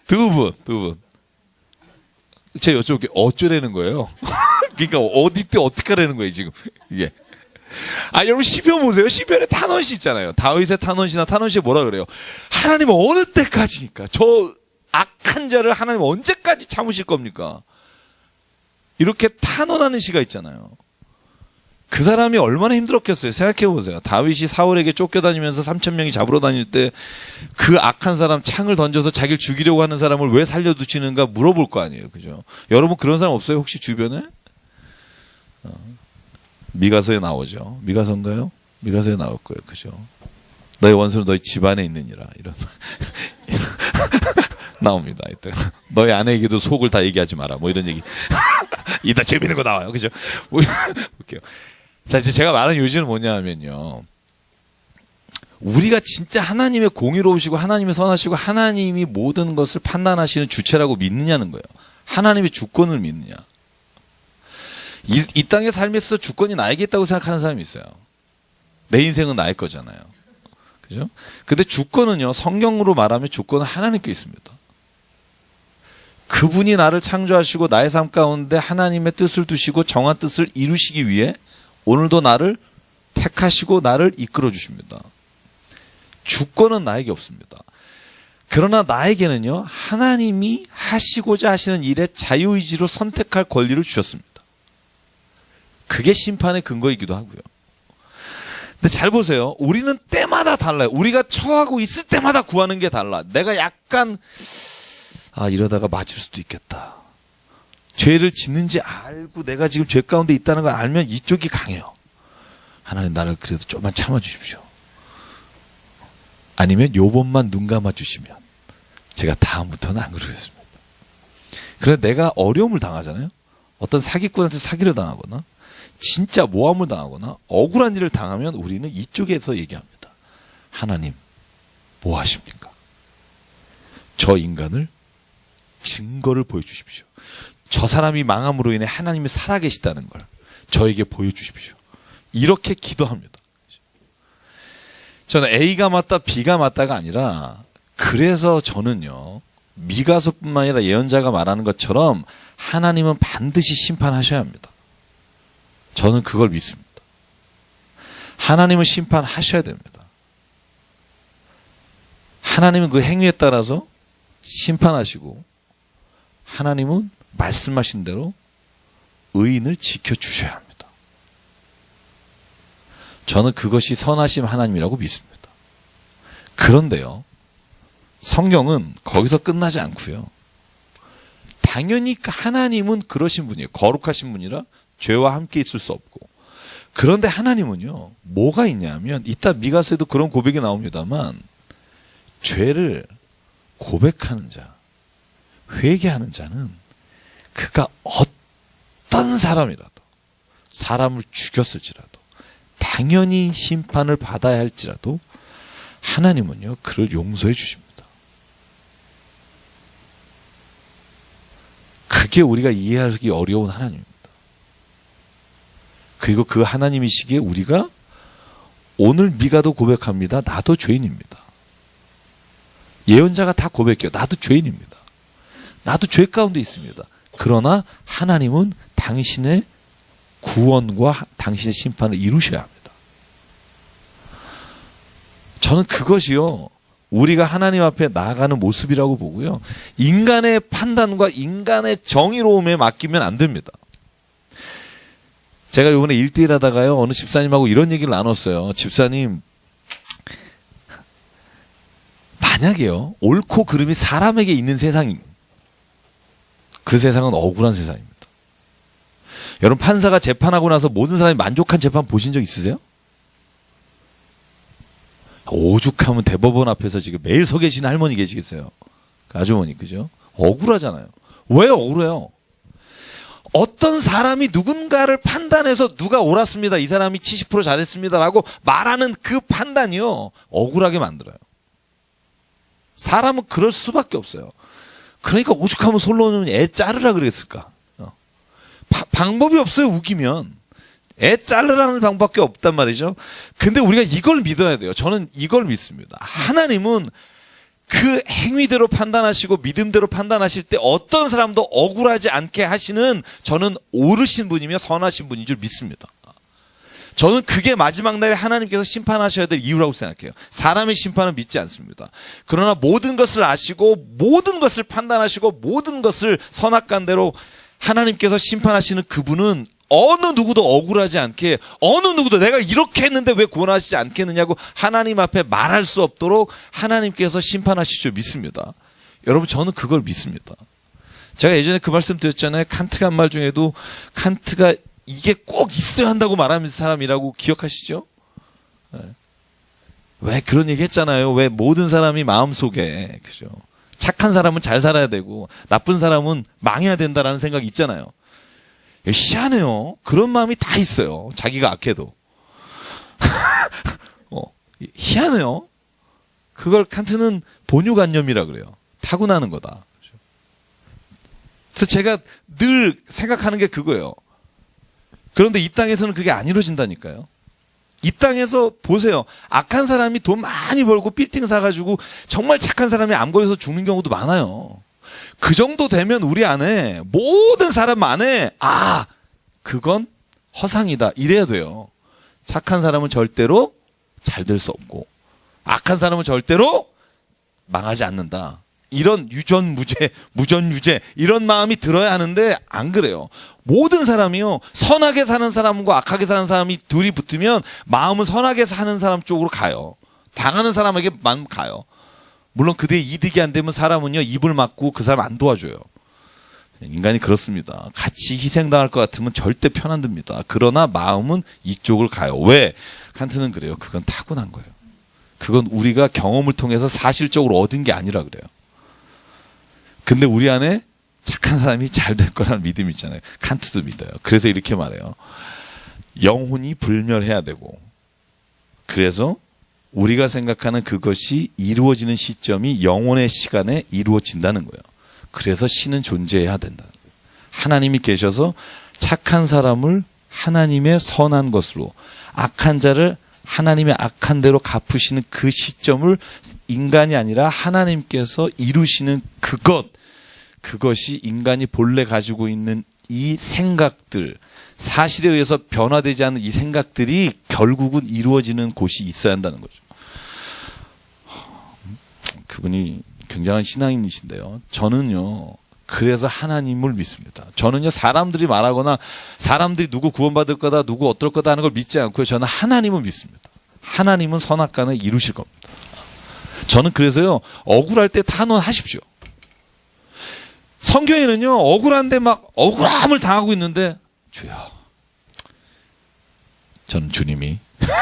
두 분. 제가 여쭤볼게요. 어쩌라는 거예요? 그러니까 어디 때 어떻게 하라는 거예요 지금 이게. 아, 여러분 시편 보세요. 시편에 탄원시 있잖아요. 다윗의 탄원시나 탄원시에 뭐라 그래요? 하나님은 어느 때까지니까 저 악한 자를 하나님 언제까지 참으실 겁니까? 이렇게 탄원하는 시가 있잖아요. 그 사람이 얼마나 힘들었겠어요. 생각해 보세요. 다윗이 사울에게 쫓겨다니면서 3,000명이 잡으러 다닐 때 그 악한 사람, 창을 던져서 자기를 죽이려고 하는 사람을 왜 살려두시는가 물어볼 거 아니에요. 그죠? 여러분 그런 사람 없어요? 혹시 주변에? 미가서에 나오죠. 미가서인가요? 미가서에 나올 거예요. 그죠? 너의 원수는 너희 집안에 있느니라. 이런. 나옵니다. 이때. 너희 아내에게도 속을 다 얘기하지 마라. 뭐 이런 얘기. 이따 재밌는 거 나와요. 그죠? 볼게요. 자, 이제 제가 말하는 요지는 뭐냐 하면요. 우리가 진짜 하나님의 공의로우시고 하나님의 선하시고 하나님이 모든 것을 판단하시는 주체라고 믿느냐는 거예요. 하나님의 주권을 믿느냐. 이 땅의 삶에 있어서 주권이 나에게 있다고 생각하는 사람이 있어요. 내 인생은 나의 거잖아요. 그죠? 근데 주권은요, 성경으로 말하면 주권은 하나님께 있습니다. 그분이 나를 창조하시고 나의 삶 가운데 하나님의 뜻을 두시고 정한 뜻을 이루시기 위해 오늘도 나를 택하시고 나를 이끌어 주십니다. 주권은 나에게 없습니다. 그러나 나에게는요, 하나님이 하시고자 하시는 일에 자유의지로 선택할 권리를 주셨습니다. 그게 심판의 근거이기도 하고요. 근데 잘 보세요. 우리는 때마다 달라요. 우리가 처하고 있을 때마다 구하는 게 달라. 내가 약간 이러다가 맞을 수도 있겠다. 죄를 짓는지 알고 내가 지금 죄 가운데 있다는 걸 알면 이쪽이 강해요. 하나님 나를 그래도 좀만 참아주십시오. 아니면 요번만 눈 감아주시면 제가 다음부터는 안 그러겠습니다. 그래서 내가 어려움을 당하잖아요. 어떤 사기꾼한테 사기를 당하거나 진짜 모함을 당하거나 억울한 일을 당하면 우리는 이쪽에서 얘기합니다. 하나님 뭐 하십니까? 저 인간을 증거를 보여주십시오. 저 사람이 망함으로 인해 하나님이 살아계시다는 걸 저에게 보여주십시오. 이렇게 기도합니다. 저는 A가 맞다 B가 맞다가 아니라 그래서 저는요, 미가서뿐만 아니라 예언자가 말하는 것처럼 하나님은 반드시 심판하셔야 합니다. 저는 그걸 믿습니다. 하나님은 심판하셔야 됩니다. 하나님은 그 행위에 따라서 심판하시고 하나님은 말씀하신 대로 의인을 지켜주셔야 합니다. 저는 그것이 선하심 하나님이라고 믿습니다. 그런데요, 성경은 거기서 끝나지 않고요. 당연히 하나님은 그러신 분이에요. 거룩하신 분이라 죄와 함께 있을 수 없고. 그런데 하나님은요, 뭐가 있냐면, 이따 미가서에도 그런 고백이 나옵니다만, 죄를 고백하는 자, 회개하는 자는 그가 어떤 사람이라도, 사람을 죽였을지라도, 당연히 심판을 받아야 할지라도 하나님은요, 그를 용서해 주십니다. 그게 우리가 이해하기 어려운 하나님입니다. 그리고 그 하나님이시기에 우리가 오늘 미가도 고백합니다. 나도 죄인입니다. 예언자가 다 고백해요. 나도 죄인입니다. 나도 죄 가운데 있습니다. 그러나 하나님은 당신의 구원과 당신의 심판을 이루셔야 합니다. 저는 그것이요, 우리가 하나님 앞에 나아가는 모습이라고 보고요. 인간의 판단과 인간의 정의로움에 맡기면 안 됩니다. 제가 이번에 1대1 하다가요, 어느 집사님하고 이런 얘기를 나눴어요. 집사님, 만약에요, 옳고 그름이 사람에게 있는 세상이, 그 세상은 억울한 세상입니다. 여러분, 판사가 재판하고 나서 모든 사람이 만족한 재판 보신 적 있으세요? 오죽하면 대법원 앞에서 지금 매일 서 계시는 할머니 계시겠어요? 그 아주머니, 그죠? 억울하잖아요. 왜 억울해요? 어떤 사람이 누군가를 판단해서 누가 옳았습니다, 이 사람이 70% 잘했습니다라고 말하는 그 판단이요, 억울하게 만들어요. 사람은 그럴 수밖에 없어요. 그러니까 오죽하면 솔로몬이 애 자르라 그랬을까? 방법이 없어요. 우기면 애 자르라는 방법밖에 없단 말이죠. 근데 우리가 이걸 믿어야 돼요. 저는 이걸 믿습니다. 하나님은 그 행위대로 판단하시고 믿음대로 판단하실 때 어떤 사람도 억울하지 않게 하시는, 저는 옳으신 분이며 선하신 분인 줄 믿습니다. 저는 그게 마지막 날에 하나님께서 심판하셔야 될 이유라고 생각해요. 사람의 심판은 믿지 않습니다. 그러나 모든 것을 아시고 모든 것을 판단하시고 모든 것을 선악간대로 하나님께서 심판하시는 그분은 어느 누구도 억울하지 않게, 어느 누구도 내가 이렇게 했는데 왜 구원하시지 않겠느냐고 하나님 앞에 말할 수 없도록 하나님께서 심판하실 줄 믿습니다. 여러분, 저는 그걸 믿습니다. 제가 예전에 그 말씀 드렸잖아요. 칸트가 한 말 중에도, 칸트가 이게 꼭 있어야 한다고 말하는 사람이라고 기억하시죠? 왜 그런 얘기 했잖아요. 왜 모든 사람이 마음속에, 그죠? 착한 사람은 잘 살아야 되고 나쁜 사람은 망해야 된다라는 생각이 있잖아요. 희한해요. 그런 마음이 다 있어요. 자기가 악해도. 희한해요. 그걸 칸트는 본유관념이라 그래요. 타고나는 거다. 그래서 제가 늘 생각하는 게 그거예요. 그런데 이 땅에서는 그게 안 이루어진다니까요. 이 땅에서 보세요. 악한 사람이 돈 많이 벌고 빌딩 사가지고 정말 착한 사람이 암 걸려서 죽는 경우도 많아요. 그 정도 되면 우리 안에, 모든 사람 안에, 아, 그건 허상이다, 이래야 돼요. 착한 사람은 절대로 잘 될 수 없고 악한 사람은 절대로 망하지 않는다. 이런 유전무죄, 무전유죄, 이런 마음이 들어야 하는데 안 그래요. 모든 사람이요, 선하게 사는 사람과 악하게 사는 사람이 둘이 붙으면 마음은 선하게 사는 사람 쪽으로 가요. 당하는 사람에게만 가요. 물론 그대의 이득이 안 되면 사람은요, 입을 막고 그 사람 안 도와줘요. 인간이 그렇습니다. 같이 희생당할 것 같으면 절대 편 안 듭니다. 그러나 마음은 이쪽을 가요. 왜? 칸트는 그래요. 그건 타고난 거예요. 그건 우리가 경험을 통해서 사실적으로 얻은 게 아니라 그래요. 근데 우리 안에 착한 사람이 잘 될 거라는 믿음이 있잖아요. 칸트도 믿어요. 그래서 이렇게 말해요. 영혼이 불멸해야 되고, 그래서 우리가 생각하는 그것이 이루어지는 시점이 영혼의 시간에 이루어진다는 거예요. 그래서 신은 존재해야 된다. 하나님이 계셔서 착한 사람을 하나님의 선한 것으로, 악한 자를 하나님의 악한 대로 갚으시는 그 시점을 인간이 아니라 하나님께서 이루시는 그것이 인간이 본래 가지고 있는 이 생각들, 사실에 의해서 변화되지 않는 이 생각들이 결국은 이루어지는 곳이 있어야 한다는 거죠. 그분이 굉장한 신앙인이신데요. 저는요, 그래서 하나님을 믿습니다. 저는요, 사람들이 말하거나 사람들이 누구 구원받을 거다, 누구 어떨 거다 하는 걸 믿지 않고요. 저는 하나님을 믿습니다. 하나님은 선악간을 이루실 겁니다. 저는 그래서요, 억울할 때 탄원하십시오. 성경에는요, 억울한데 막 억울함을 당하고 있는데, 주여, 저는 주님이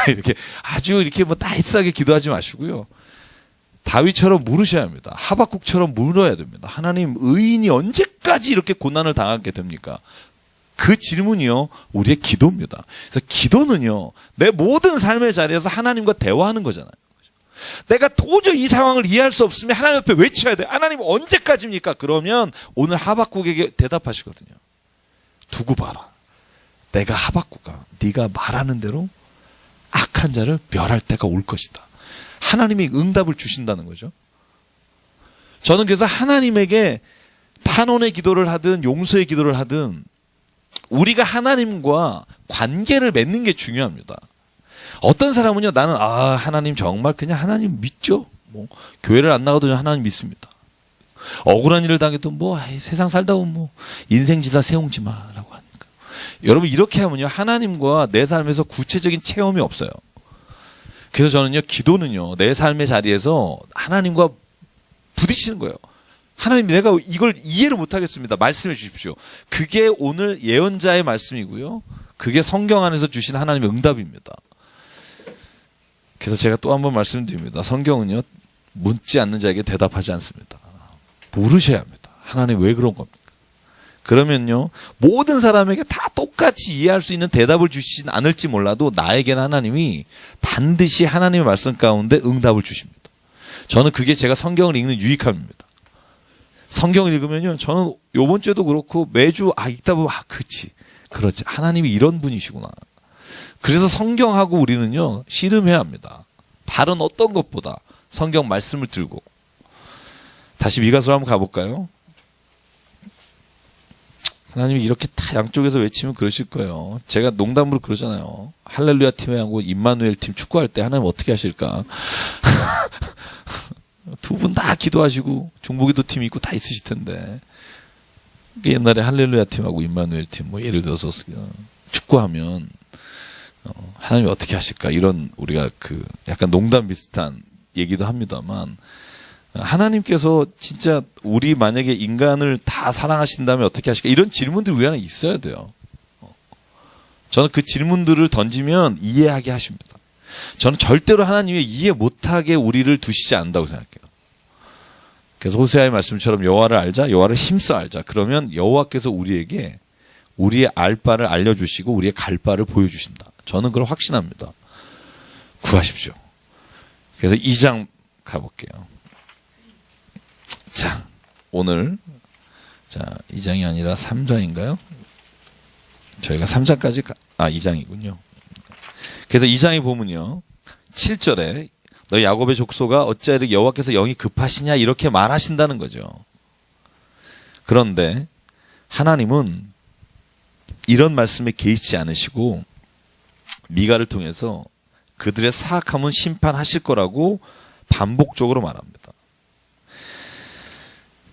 이렇게 아주 이렇게 뭐 나이스하게 기도하지 마시고요. 다윗처럼 물으셔야 합니다. 하박국처럼 물어야 됩니다. 하나님, 의인이 언제까지 이렇게 고난을 당하게 됩니까? 그 질문이요, 우리의 기도입니다. 그래서 기도는요, 내 모든 삶의 자리에서 하나님과 대화하는 거잖아요. 내가 도저히 이 상황을 이해할 수 없으면 하나님 앞에 외쳐야 돼요. 하나님, 언제까지입니까? 그러면 오늘 하박국에게 대답하시거든요. 두고 봐라. 내가 하박국아, 네가 말하는 대로 악한 자를 멸할 때가 올 것이다. 하나님이 응답을 주신다는 거죠. 저는 그래서 하나님에게 탄원의 기도를 하든 용서의 기도를 하든 우리가 하나님과 관계를 맺는 게 중요합니다. 어떤 사람은요, 나는 하나님 정말 그냥 하나님 믿죠. 뭐 교회를 안 나가도 하나님 믿습니다. 억울한 일을 당해도 세상 살다 보면 인생지사 세웅지 마라고 하니까. 여러분, 이렇게 하면요, 하나님과 내 삶에서 구체적인 체험이 없어요. 그래서 저는요, 기도는요, 내 삶의 자리에서 하나님과 부딪히는 거예요. 하나님, 내가 이걸 이해를 못하겠습니다. 말씀해 주십시오. 그게 오늘 예언자의 말씀이고요. 그게 성경 안에서 주신 하나님의 응답입니다. 그래서 제가 또 한 번 말씀드립니다. 성경은요, 묻지 않는 자에게 대답하지 않습니다. 물으셔야 합니다. 하나님, 왜 그런 겁니까? 그러면요, 모든 사람에게 다 똑같이 이해할 수 있는 대답을 주시진 않을지 몰라도 나에게는 하나님이 반드시 하나님의 말씀 가운데 응답을 주십니다. 저는 그게 제가 성경을 읽는 유익함입니다. 성경을 읽으면요, 저는 요번 주에도 그렇고 매주 읽다 보면 그렇지. 하나님이 이런 분이시구나. 그래서 성경하고 우리는요, 씨름해야 합니다. 다른 어떤 것보다 성경 말씀을 들고. 다시 미가서로 한번 가볼까요? 하나님이 이렇게 다 양쪽에서 외치면 그러실 거예요. 제가 농담으로 그러잖아요. 할렐루야 팀하고 임마누엘 팀 축구할 때 하나님 어떻게 하실까? 두 분 다 기도하시고 중보기도 팀 있고 다 있으실 텐데, 옛날에 할렐루야 팀하고 임마누엘 팀 예를 들어서 축구하면 하나님이 어떻게 하실까, 이런 우리가 약간 농담 비슷한 얘기도 합니다만, 하나님께서 진짜 우리 만약에 인간을 다 사랑하신다면 어떻게 하실까, 이런 질문들이 우리 안에 있어야 돼요. 저는 그 질문들을 던지면 이해하게 하십니다. 저는 절대로 하나님이 이해 못하게 우리를 두시지 않는다고 생각해요. 그래서 호세아의 말씀처럼 여호와를 알자, 여호와를 힘써 알자. 그러면 여호와께서 우리에게 우리의 알 바를 알려주시고 우리의 갈 바를 보여주신다. 저는 그걸 확신합니다. 구하십시오. 그래서 2장 가볼게요. 자, 오늘 2장이 아니라 3장인가요? 저희가 3장까지 2장이군요. 그래서 2장에 보면요, 7절에 너 야곱의 족속아 어찌하여 여호와께서 영이 급하시냐, 이렇게 말하신다는 거죠. 그런데 하나님은 이런 말씀에 개의치 않으시고 미가를 통해서 그들의 사악함은 심판하실 거라고 반복적으로 말합니다.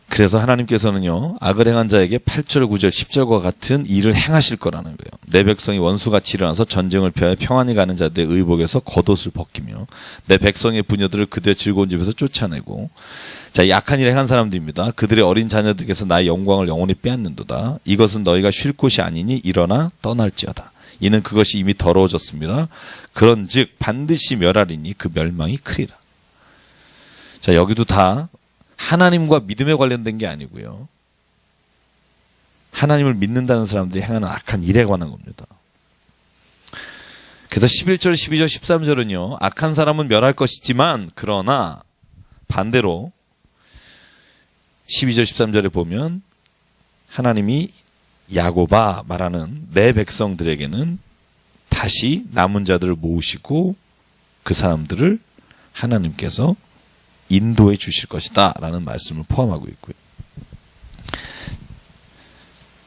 그래서 하나님께서는요, 악을 행한 자에게 8절, 9절, 10절과 같은 일을 행하실 거라는 거예요. 내 백성이 원수같이 일어나서 전쟁을 피하여 평안히 가는 자들의 의복에서 겉옷을 벗기며 내 백성의 부녀들을 그들의 즐거운 집에서 쫓아내고, 자, 약한 일을 행한 사람들입니다. 그들의 어린 자녀들에게서 나의 영광을 영원히 빼앗는도다. 이것은 너희가 쉴 곳이 아니니 일어나 떠날지어다. 이는 그것이 이미 더러워졌습니다. 그런즉 반드시 멸하리니 그 멸망이 크리라. 자, 여기도 다 하나님과 믿음에 관련된 게 아니고요, 하나님을 믿는다는 사람들이 행하는 악한 일에 관한 겁니다. 그래서 11절, 12절, 13절은요, 악한 사람은 멸할 것이지만, 그러나 반대로 12절, 13절에 보면 하나님이 야곱아 말하는 내 백성들에게는 다시 남은 자들을 모으시고 그 사람들을 하나님께서 인도해 주실 것이다 라는 말씀을 포함하고 있고요.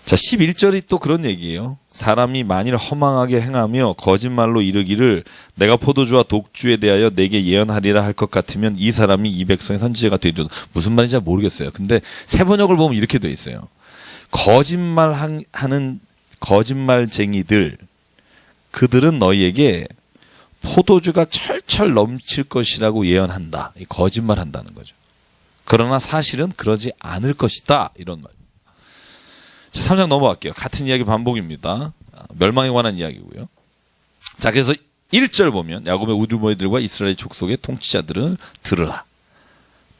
자, 11절이 또 그런 얘기예요. 사람이 만일 허망하게 행하며 거짓말로 이르기를 내가 포도주와 독주에 대하여 내게 예언하리라 할 것 같으면 이 사람이 이 백성의 선지자가 되리로다. 무슨 말인지 잘 모르겠어요. 근데 세 번역을 보면 이렇게 돼 있어요. 거짓말하는 거짓말쟁이들, 그들은 너희에게 포도주가 철철 넘칠 것이라고 예언한다. 거짓말한다는 거죠. 그러나 사실은 그러지 않을 것이다. 이런 말. 자, 3장 넘어갈게요. 같은 이야기 반복입니다. 멸망에 관한 이야기고요. 자, 그래서 1절 보면 야곱의 우두머리들과 이스라엘 족속의 통치자들은 들으라.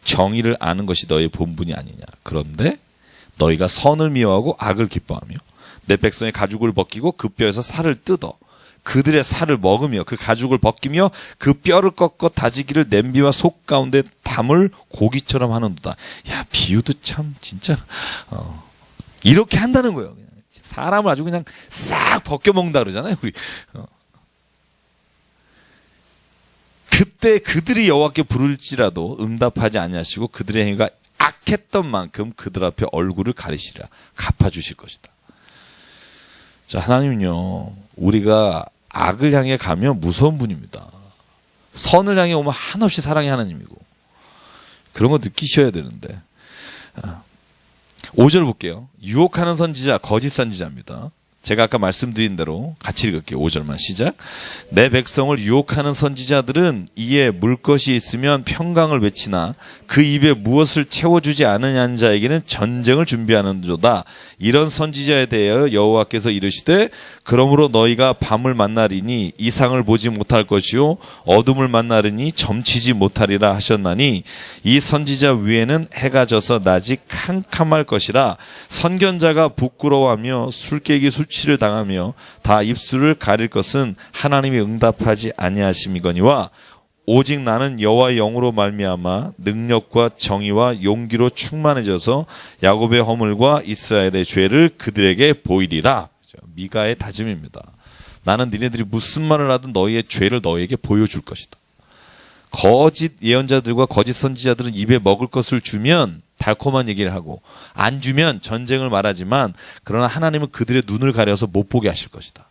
정의를 아는 것이 너의 본분이 아니냐. 그런데 너희가 선을 미워하고 악을 기뻐하며 내 백성의 가죽을 벗기고 그 뼈에서 살을 뜯어 그들의 살을 먹으며 그 가죽을 벗기며 그 뼈를 꺾어 다지기를 냄비와 속 가운데 담을 고기처럼 하는도다. 야, 비유도 참 진짜 이렇게 한다는 거예요. 그냥. 사람을 아주 그냥 싹 벗겨 먹는다 그러잖아요. 우리. 그때 그들이 여호와께 부를지라도 응답하지 아니하시고 그들의 행위가 악했던 만큼 그들 앞에 얼굴을 가리시리라. 갚아주실 것이다. 자, 하나님은요, 우리가 악을 향해 가면 무서운 분입니다. 선을 향해 오면 한없이 사랑의 하나님이고 그런 거 느끼셔야 되는데. 5절 볼게요. 유혹하는 선지자, 거짓 선지자입니다. 제가 아까 말씀드린 대로 같이 읽을게요. 5절만 시작. 내 백성을 유혹하는 선지자들은 이에 물 것이 있으면 평강을 외치나 그 입에 무엇을 채워주지 않으냐는 자에게는 전쟁을 준비하는도다. 이런 선지자에 대하여 여호와께서 이르시되 그러므로 너희가 밤을 만나리니 이상을 보지 못할 것이요 어둠을 만나리니 점치지 못하리라 하셨나니 이 선지자 위에는 해가 져서 낮이 캄캄할 것이라. 선견자가 부끄러워하며 술깨기 수치를 당하며 다 입술을 가릴 것은 하나님이 응답하지 아니하심이거니와 오직 나는 여호와의 영으로 말미암아 능력과 정의와 용기로 충만해져서 야곱의 허물과 이스라엘의 죄를 그들에게 보이리라. 미가의 다짐입니다. 나는 니네들이 무슨 말을 하든 너희의 죄를 너희에게 보여줄 것이다. 거짓 예언자들과 거짓 선지자들은 입에 먹을 것을 주면 달콤한 얘기를 하고 안 주면 전쟁을 말하지만 그러나 하나님은 그들의 눈을 가려서 못 보게 하실 것이다.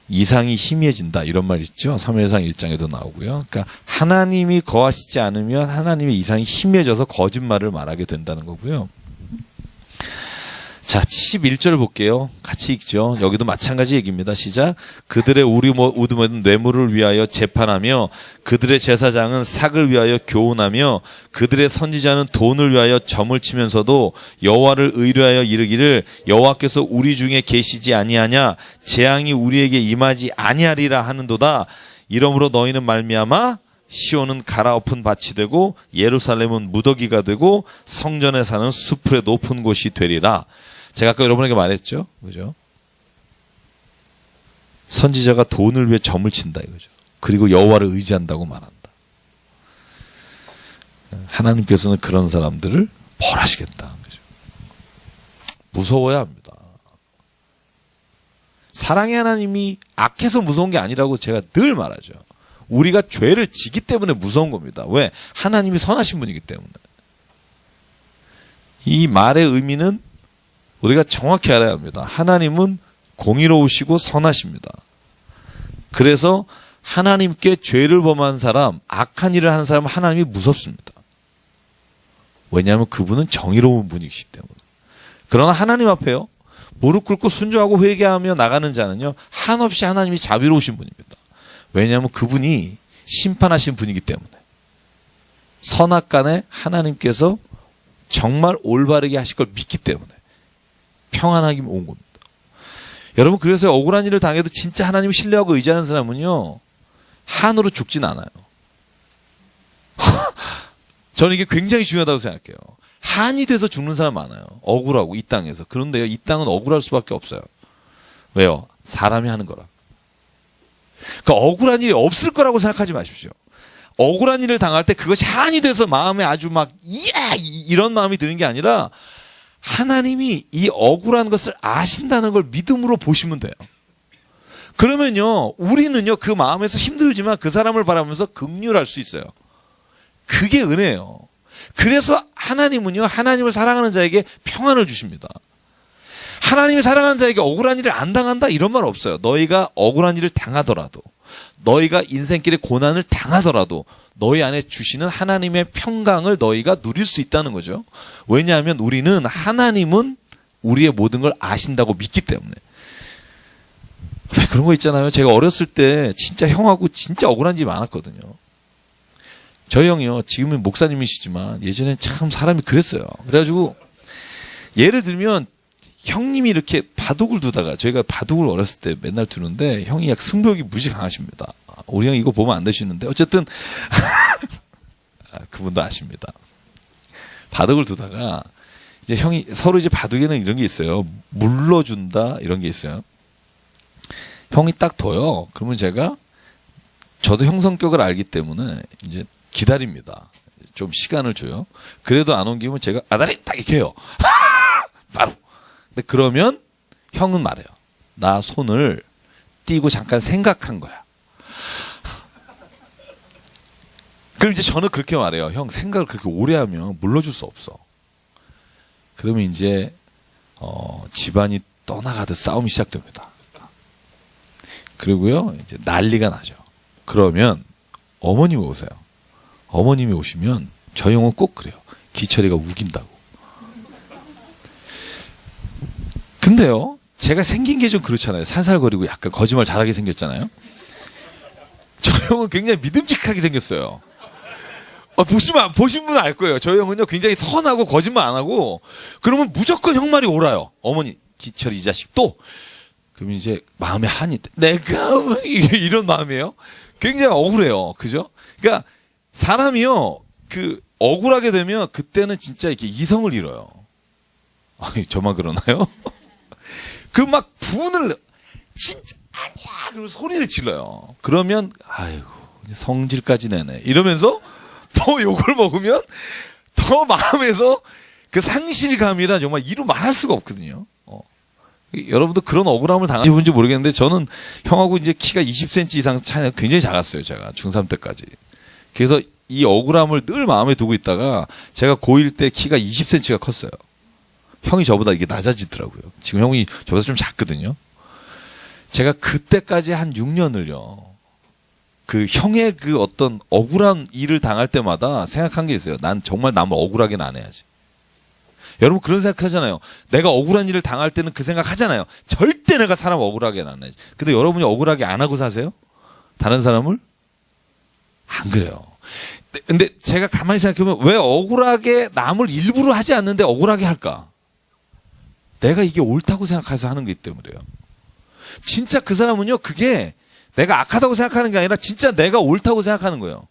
이상이 희미해진다 이런 말 있죠. 사무엘상 1장에도 나오고요. 그러니까 하나님이 거하시지 않으면 하나님의 이상이 희미해져서 거짓말을 말하게 된다는 거고요. 자, 11절 볼게요. 같이 읽죠. 여기도 마찬가지 얘기입니다. 시작. 그들의 우두머리는 뇌물을 위하여 재판하며 그들의 제사장은 삭을 위하여 교훈하며 그들의 선지자는 돈을 위하여 점을 치면서도 여호와를 의뢰하여 이르기를 여호와께서 우리 중에 계시지 아니하냐 재앙이 우리에게 임하지 아니하리라 하는도다. 이러므로 너희는 말미암아 시온은 갈아엎은 밭이 되고 예루살렘은 무더기가 되고 성전에 사는 수풀의 높은 곳이 되리라. 제가 아까 여러분에게 말했죠. 그죠? 선지자가 돈을 위해 점을 친다 이거죠. 그리고 여호와를 의지한다고 말한다. 하나님께서는 그런 사람들을 벌하시겠다. 그죠? 무서워야 합니다. 사랑의 하나님이 악해서 무서운 게 아니라고 제가 늘 말하죠. 우리가 죄를 지기 때문에 무서운 겁니다. 왜? 하나님이 선하신 분이기 때문에. 이 말의 의미는 우리가 정확히 알아야 합니다. 하나님은 공의로우시고 선하십니다. 그래서 하나님께 죄를 범한 사람, 악한 일을 하는 사람은 하나님이 무섭습니다. 왜냐하면 그분은 정의로운 분이시기 때문에. 그러나 하나님 앞에요, 무릎 꿇고 순종하고 회개하며 나가는 자는요, 한없이 하나님이 자비로우신 분입니다. 왜냐하면 그분이 심판하신 분이기 때문에. 선악간에 하나님께서 정말 올바르게 하실 걸 믿기 때문에 평안하게 온 겁니다. 여러분, 그래서 억울한 일을 당해도 진짜 하나님을 신뢰하고 의지하는 사람은요, 한으로 죽진 않아요. 저는 이게 굉장히 중요하다고 생각해요. 한이 돼서 죽는 사람 많아요. 억울하고 이 땅에서. 그런데요, 이 땅은 억울할 수밖에 없어요. 왜요? 사람이 하는 거라. 그러니까 억울한 일이 없을 거라고 생각하지 마십시오. 억울한 일을 당할 때 그것이 한이 돼서 마음에 아주 막 이런 마음이 드는 게 아니라 하나님이 이 억울한 것을 아신다는 걸 믿음으로 보시면 돼요. 그러면요, 우리는요, 그 마음에서 힘들지만 그 사람을 바라보면서 긍휼할 수 있어요. 그게 은혜예요. 그래서 하나님은요, 하나님을 사랑하는 자에게 평안을 주십니다. 하나님이 사랑하는 자에게 억울한 일을 안 당한다 이런 말 없어요. 너희가 억울한 일을 당하더라도, 너희가 인생길에 고난을 당하더라도 너희 안에 주시는 하나님의 평강을 너희가 누릴 수 있다는 거죠. 왜냐하면 우리는 하나님은 우리의 모든 걸 아신다고 믿기 때문에. 왜 그런 거 있잖아요. 제가 어렸을 때 진짜 형하고 진짜 억울한 일이 많았거든요. 저희 형이요, 지금은 목사님이시지만 예전엔 참 사람이 그랬어요. 그래가지고 예를 들면 형님이 이렇게 바둑을 두다가, 저희가 바둑을 어렸을 때 맨날 두는데 형이 약 승부욕이 무지 강하십니다. 우리 형 이거 보면 안 되시는데 어쨌든 그분도 아십니다. 바둑을 두다가 이제 형이 서로 이제 바둑에는 이런 게 있어요. 물러준다 이런 게 있어요. 형이 딱 둬요. 그러면 저도 형 성격을 알기 때문에 이제 기다립니다. 좀 시간을 줘요. 그래도 안 옮기면 제가 아다리 딱 이렇게 해요. 바로. 근데 그러면 형은 말해요. 나 손을 띄고 잠깐 생각한 거야. 그럼 이제 저는 그렇게 말해요. 형, 생각을 그렇게 오래 하면 물러줄 수 없어. 그러면 이제 집안이 떠나가듯 싸움이 시작됩니다. 그리고요, 이제 난리가 나죠. 그러면 어머님이 오세요. 어머님이 오시면 저희 형은 꼭 그래요. 기철이가 우긴다고. 근데요, 제가 생긴 게 좀 그렇잖아요. 살살거리고 약간 거짓말 잘하게 생겼잖아요. 저 형은 굉장히 믿음직하게 생겼어요. 보신 분은 알 거예요. 저 형은요, 굉장히 선하고 거짓말 안 하고, 그러면 무조건 형 말이 옳아요. 어머니, 기철이 이 자식 또. 그러면 이제 마음에 한이, 내가, 이런 마음이에요. 굉장히 억울해요. 그죠? 그러니까, 사람이요, 억울하게 되면 그때는 진짜 이렇게 이성을 잃어요. 저만 그러나요? 막 분을, 진짜 아니야! 그러면 소리를 질러요. 그러면, 아이고, 성질까지 내네. 이러면서 더 욕을 먹으면 더 마음에서 그 상실감이라 정말 이루 말할 수가 없거든요. 여러분도 그런 억울함을 당하셔본지 모르겠는데 저는 형하고 이제 키가 20cm 이상 차이가 굉장히 작았어요. 제가 중3 때까지. 그래서 이 억울함을 늘 마음에 두고 있다가 제가 고1 때 키가 20cm가 컸어요. 형이 저보다 이게 낮아지더라고요. 지금 형이 저보다 좀 작거든요. 제가 그때까지 한 6년을요. 그 형의 그 어떤 억울한 일을 당할 때마다 생각한 게 있어요. 난 정말 남을 억울하게는 안 해야지. 여러분 그런 생각 하잖아요. 내가 억울한 일을 당할 때는 그 생각 하잖아요. 절대 내가 사람 억울하게는 안 해야지. 근데 여러분이 억울하게 안 하고 사세요? 다른 사람을? 안 그래요. 근데 제가 가만히 생각해보면 왜 억울하게 남을 일부러 하지 않는데 억울하게 할까? 내가 이게 옳다고 생각해서 하는 거기 때문에요. 진짜 그 사람은요, 그게 내가 악하다고 생각하는 게 아니라 진짜 내가 옳다고 생각하는 거예요.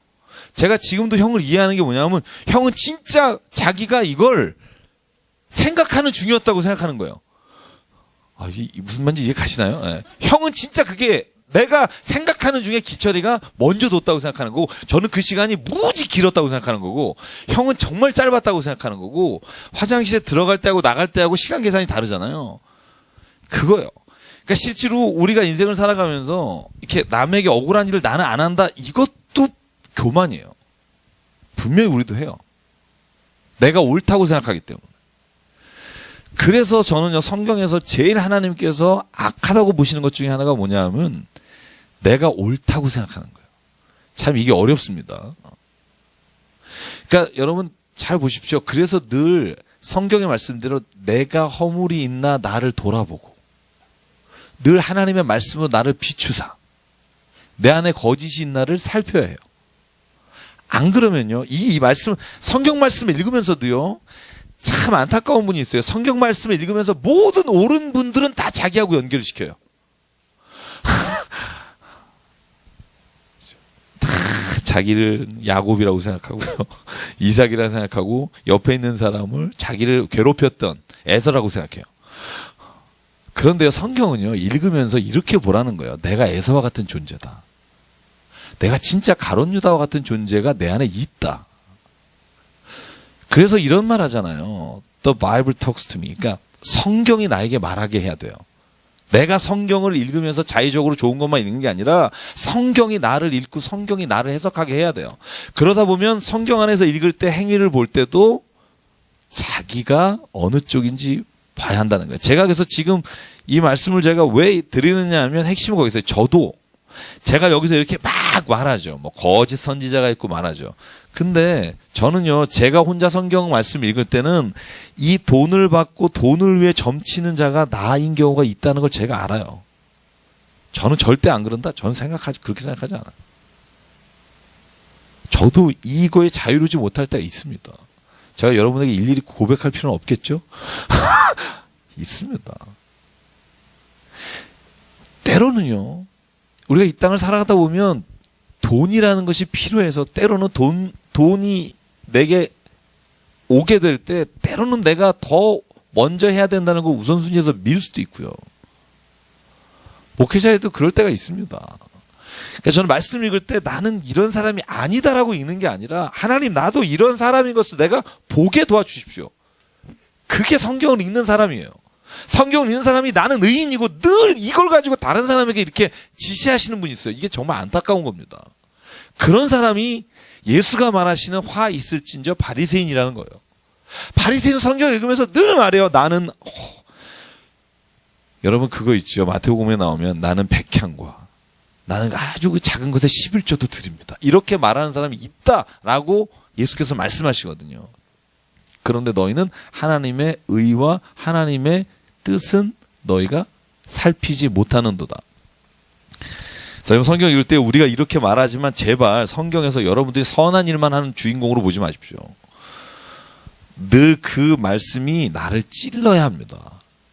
제가 지금도 형을 이해하는 게 뭐냐면 형은 진짜 자기가 이걸 생각하는 중이었다고 생각하는 거예요. 무슨 말인지 이해 가시나요? 네. 형은 진짜 그게 내가 생각하는 중에 기철이가 먼저 뒀다고 생각하는 거고, 저는 그 시간이 무지 길었다고 생각하는 거고, 형은 정말 짧았다고 생각하는 거고, 화장실에 들어갈 때하고 나갈 때하고 시간 계산이 다르잖아요. 그거예요. 그러니까 실제로 우리가 인생을 살아가면서 이렇게 남에게 억울한 일을 나는 안 한다, 이것도 교만이에요. 분명히 우리도 해요. 내가 옳다고 생각하기 때문에. 그래서 저는요, 성경에서 제일 하나님께서 악하다고 보시는 것 중에 하나가 뭐냐 하면 내가 옳다고 생각하는 거예요. 참 이게 어렵습니다. 그러니까 여러분 잘 보십시오. 그래서 늘 성경의 말씀대로 내가 허물이 있나 나를 돌아보고, 늘 하나님의 말씀으로 나를 비추사 내 안에 거짓이 있나를 살펴야 해요. 안 그러면요, 이 말씀, 성경 말씀을 읽으면서도요, 참 안타까운 분이 있어요. 성경 말씀을 읽으면서 모든 옳은 분들은 다 자기하고 연결을 시켜요. 다 자기를 야곱이라고 생각하고요, 이삭이라고 생각하고, 옆에 있는 사람을 자기를 괴롭혔던 에서라고 생각해요. 그런데요, 성경은요, 읽으면서 이렇게 보라는 거예요. 내가 에서와 같은 존재다. 내가 진짜 가룟 유다와 같은 존재가 내 안에 있다. 그래서 이런 말 하잖아요. The Bible talks to me. 그러니까 성경이 나에게 말하게 해야 돼요. 내가 성경을 읽으면서 자의적으로 좋은 것만 읽는 게 아니라 성경이 나를 읽고 성경이 나를 해석하게 해야 돼요. 그러다 보면 성경 안에서 읽을 때 행위를 볼 때도 자기가 어느 쪽인지 봐야 한다는 거예요. 제가 그래서 지금 이 말씀을 제가 왜 드리느냐 하면 핵심은 거기 있어요. 저도 제가 여기서 이렇게 막 말하죠. 뭐 거짓 선지자가 있고 말하죠. 근데 저는요, 제가 혼자 성경 말씀 읽을 때는 이 돈을 받고 돈을 위해 점치는 자가 나인 경우가 있다는 걸 제가 알아요. 저는 절대 안 그런다. 저는 그렇게 생각하지 않아요. 저도 이거에 자유로지 못할 때가 있습니다. 제가 여러분에게 일일이 고백할 필요는 없겠죠? 있습니다. 때로는요, 우리가 이 땅을 살아가다 보면 돈이라는 것이 필요해서 때로는 돈이 내게 오게 될 때 때로는 내가 더 먼저 해야 된다는 걸 우선순위에서 밀 수도 있고요. 목회자에도 그럴 때가 있습니다. 그러니까 저는 말씀 읽을 때 나는 이런 사람이 아니다라고 읽는 게 아니라 하나님 나도 이런 사람인 것을 내가 보게 도와주십시오. 그게 성경을 읽는 사람이에요. 성경을 읽는 사람이 나는 의인이고 늘 이걸 가지고 다른 사람에게 이렇게 지시하시는 분이 있어요. 이게 정말 안타까운 겁니다. 그런 사람이 예수가 말하시는 화 있을진저 바리새인이라는 거예요. 바리새인은 성경을 읽으면서 늘 말해요. 나는 여러분 그거 있죠. 마태복음에 나오면 나는 백향과 나는 아주 그 작은 것에 11조도 드립니다. 이렇게 말하는 사람이 있다라고 예수께서 말씀하시거든요. 그런데 너희는 하나님의 의와 하나님의 뜻은 너희가 살피지 못하는도다. 자, 성경 읽을 때 우리가 이렇게 말하지만 제발 성경에서 여러분들이 선한 일만 하는 주인공으로 보지 마십시오. 늘 그 말씀이 나를 찔러야 합니다.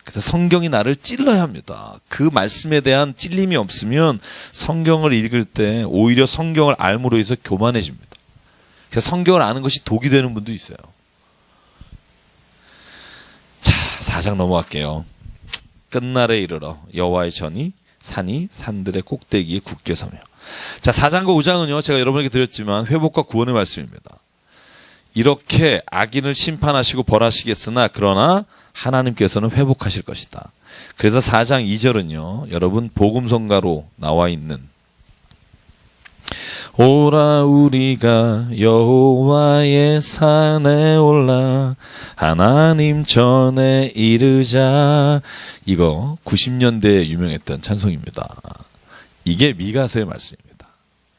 그래서 성경이 나를 찔러야 합니다. 그 말씀에 대한 찔림이 없으면 성경을 읽을 때 오히려 성경을 알므로 해서 교만해집니다. 그래서 성경을 아는 것이 독이 되는 분도 있어요. 자, 4장 넘어갈게요. 끝날에 이르러 여호와의 전이 산이 산들의 꼭대기에 굳게 서며. 자, 4장과 5장은요 제가 여러분에게 드렸지만 회복과 구원의 말씀입니다. 이렇게 악인을 심판하시고 벌하시겠으나 그러나 하나님께서는 회복하실 것이다. 그래서 4장 2절은요 여러분 복음성가로 나와 있는 오라 우리가 여호와의 산에 올라 하나님 전에 이르자. 이거 90년대에 유명했던 찬송입니다. 이게 미가서의 말씀입니다.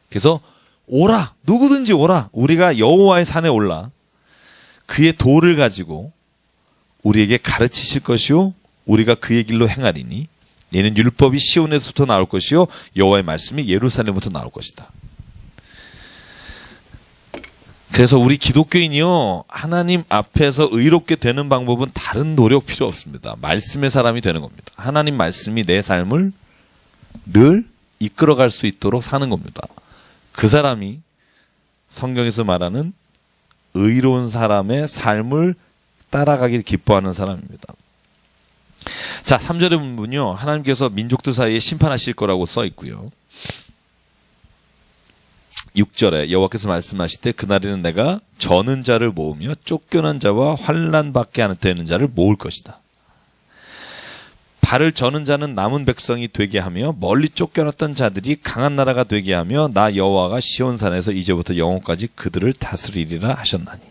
그래서 오라, 누구든지 오라, 우리가 여호와의 산에 올라 그의 도를 가지고 우리에게 가르치실 것이요 우리가 그의 길로 행하리니 이는 율법이 시온에서부터 나올 것이요 여호와의 말씀이 예루살렘부터 나올 것이다. 그래서 우리 기독교인이요 하나님 앞에서 의롭게 되는 방법은 다른 노력 필요 없습니다. 말씀의 사람이 되는 겁니다. 하나님 말씀이 내 삶을 늘 이끌어갈 수 있도록 사는 겁니다. 그 사람이 성경에서 말하는 의로운 사람의 삶을 따라가길 기뻐하는 사람입니다. 자, 3절에 보면요 하나님께서 민족들 사이에 심판하실 거라고 써 있고요. 6절에 여호와께서 말씀하실 때 그날에는 내가 저는 자를 모으며 쫓겨난 자와 환난 받게 되는 자를 모을 것이다. 발을 저는 자는 남은 백성이 되게 하며 멀리 쫓겨났던 자들이 강한 나라가 되게 하며 나 여호와가 시온산에서 이제부터 영원까지 그들을 다스리리라 하셨나니.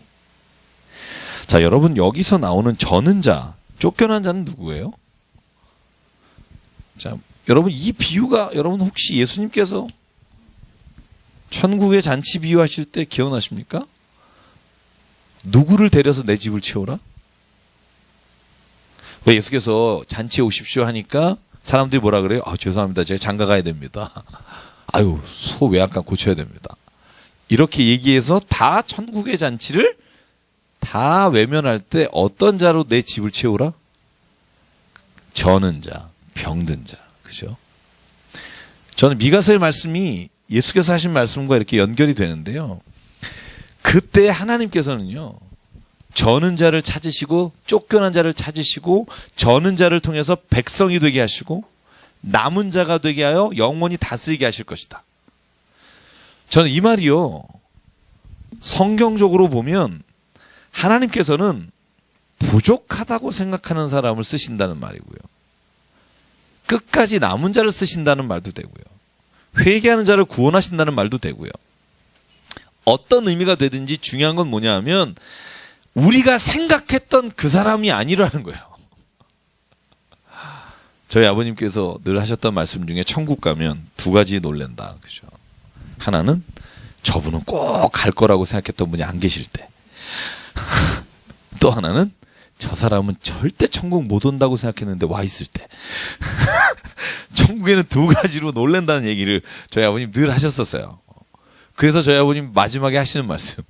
자, 여러분 여기서 나오는 저는 자, 쫓겨난 자는 누구예요? 자, 여러분 이 비유가 여러분 혹시 예수님께서 천국의 잔치 비유하실 때 기억나십니까? 누구를 데려서 내 집을 채우라? 왜 예수께서 잔치에 오십시오 하니까 사람들이 뭐라 그래요? 아, 죄송합니다. 제가 장가 가야 됩니다. 아유, 소 외양간 고쳐야 됩니다. 이렇게 얘기해서 다 천국의 잔치를 다 외면할 때 어떤 자로 내 집을 채우라? 저는 자, 병든 자. 그죠? 저는 미가서의 말씀이 예수께서 하신 말씀과 이렇게 연결이 되는데요. 그때 하나님께서는요. 저는 자를 찾으시고 쫓겨난 자를 찾으시고 저는 자를 통해서 백성이 되게 하시고 남은 자가 되게 하여 영원히 다스리게 하실 것이다. 저는 이 말이요. 성경적으로 보면 하나님께서는 부족하다고 생각하는 사람을 쓰신다는 말이고요. 끝까지 남은 자를 쓰신다는 말도 되고요. 회개하는 자를 구원하신다는 말도 되고요. 어떤 의미가 되든지 중요한 건 뭐냐 하면 우리가 생각했던 그 사람이 아니라는 거예요. 저희 아버님께서 늘 하셨던 말씀 중에 천국 가면 두 가지 놀랜다. 그죠? 하나는 저분은 꼭 갈 거라고 생각했던 분이 안 계실 때. 또 하나는 저 사람은 절대 천국 못 온다고 생각했는데 와 있을 때. 천국에는 두 가지로 놀란다는 얘기를 저희 아버님 늘 하셨었어요. 그래서 저희 아버님 마지막에 하시는 말씀.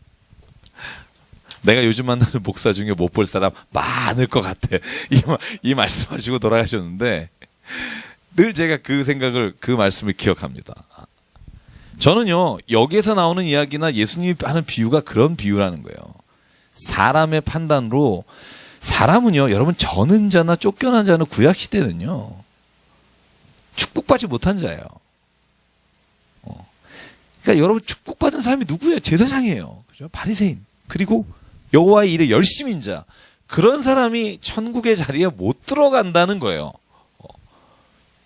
내가 요즘 만나는 목사 중에 못 볼 사람 많을 것 같아. 이 말씀하시고 돌아가셨는데 늘 제가 그 말씀을 기억합니다. 저는요, 여기에서 나오는 이야기나 예수님이 하는 비유가 그런 비유라는 거예요. 사람의 판단으로 사람은요, 여러분 저는 자나 쫓겨난 자는 구약시대는요, 축복받지 못한 자예요. 그러니까 여러분 축복받은 사람이 누구예요? 제사장이에요. 그죠? 바리새인. 그리고 여호와의 일에 열심인 자. 그런 사람이 천국의 자리에 못 들어간다는 거예요.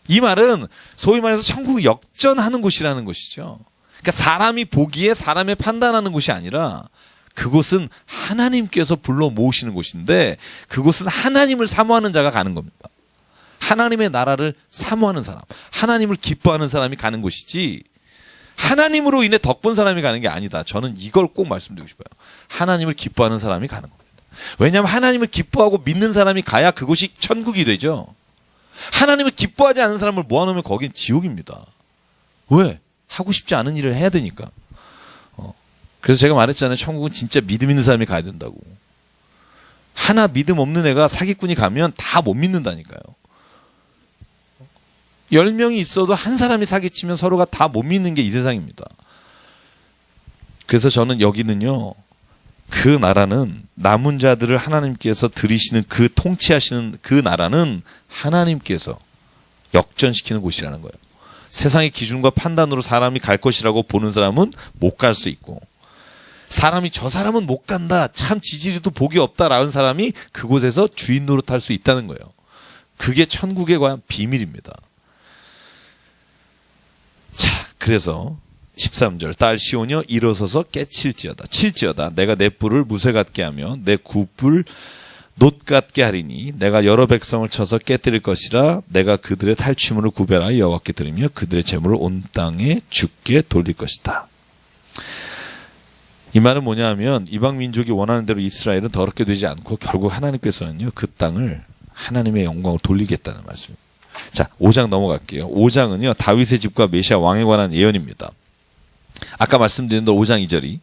이 말은 소위 말해서 천국을 역전하는 곳이라는 것이죠. 그러니까 사람이 보기에 사람의 판단하는 곳이 아니라 그곳은 하나님께서 불러 모으시는 곳인데 그곳은 하나님을 사모하는 자가 가는 겁니다. 하나님의 나라를 사모하는 사람, 하나님을 기뻐하는 사람이 가는 곳이지 하나님으로 인해 덕본 사람이 가는 게 아니다. 저는 이걸 꼭 말씀드리고 싶어요. 하나님을 기뻐하는 사람이 가는 겁니다. 왜냐하면 하나님을 기뻐하고 믿는 사람이 가야 그곳이 천국이 되죠. 하나님을 기뻐하지 않는 사람을 모아놓으면 거긴 지옥입니다. 왜? 하고 싶지 않은 일을 해야 되니까. 그래서 제가 말했잖아요. 천국은 진짜 믿음 있는 사람이 가야 된다고. 하나 믿음 없는 애가 사기꾼이 가면 다 못 믿는다니까요. 10명이 있어도 한 사람이 사기치면 서로가 다 못 믿는 게 이 세상입니다. 그래서 저는 여기는요, 그 나라는 남은 자들을 하나님께서 들이시는 그 통치하시는 그 나라는 하나님께서 역전시키는 곳이라는 거예요. 세상의 기준과 판단으로 사람이 갈 것이라고 보는 사람은 못 갈 수 있고, 사람이 저 사람은 못 간다, 참 지지리도 복이 없다라는 사람이 그곳에서 주인 노릇할 수 있다는 거예요. 그게 천국에 관한 비밀입니다. 자, 그래서 13절 딸 시온이여 일어서서 깨칠지어다 칠지어다 내가 내 뿔을 무쇠 같게 하며 내 굿불 놋 같게 하리니 내가 여러 백성을 쳐서 깨뜨릴 것이라 내가 그들의 탈취물을 구별하여 여호와께 드리며 그들의 재물을 온 땅에 주께 돌릴 것이다. 이 말은 뭐냐 하면 이방 민족이 원하는 대로 이스라엘은 더럽게 되지 않고 결국 하나님께서는요 그 땅을 하나님의 영광으로 돌리겠다는 말씀입니다. 자, 5장 넘어갈게요. 5장은요 다윗의 집과 메시아 왕에 관한 예언입니다. 아까 말씀드린 대로 5장 2절이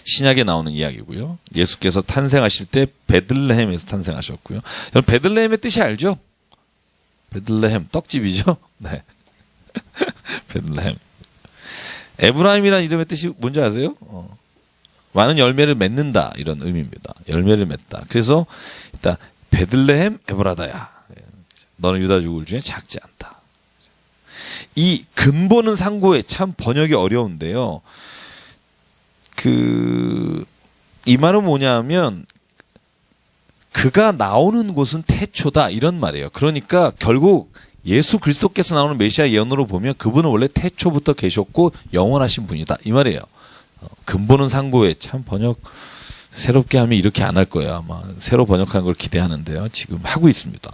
신약에 나오는 이야기고요. 예수께서 탄생하실 때 베들레헴에서 탄생하셨고요. 여러분 베들레헴의 뜻이 알죠? 베들레헴 떡집이죠? 네. 베들레헴. 에브라임이라는 이름의 뜻이 뭔지 아세요? 많은 열매를 맺는다 이런 의미입니다. 열매를 맺다. 그래서 일단 베들레헴 에브라다야. 너는 유다 족을 중에 작지 않다. 이 근본은 상고에 참 번역이 어려운데요. 이 말은 뭐냐 하면 그가 나오는 곳은 태초다 이런 말이에요. 그러니까 결국 예수 그리스도께서 나오는 메시아 예언으로 보면 그분은 원래 태초부터 계셨고 영원하신 분이다 이 말이에요. 근본은 상고에 참 번역 새롭게 하면 이렇게 안 할 거예요. 아마 새로 번역하는 걸 기대하는데요. 지금 하고 있습니다.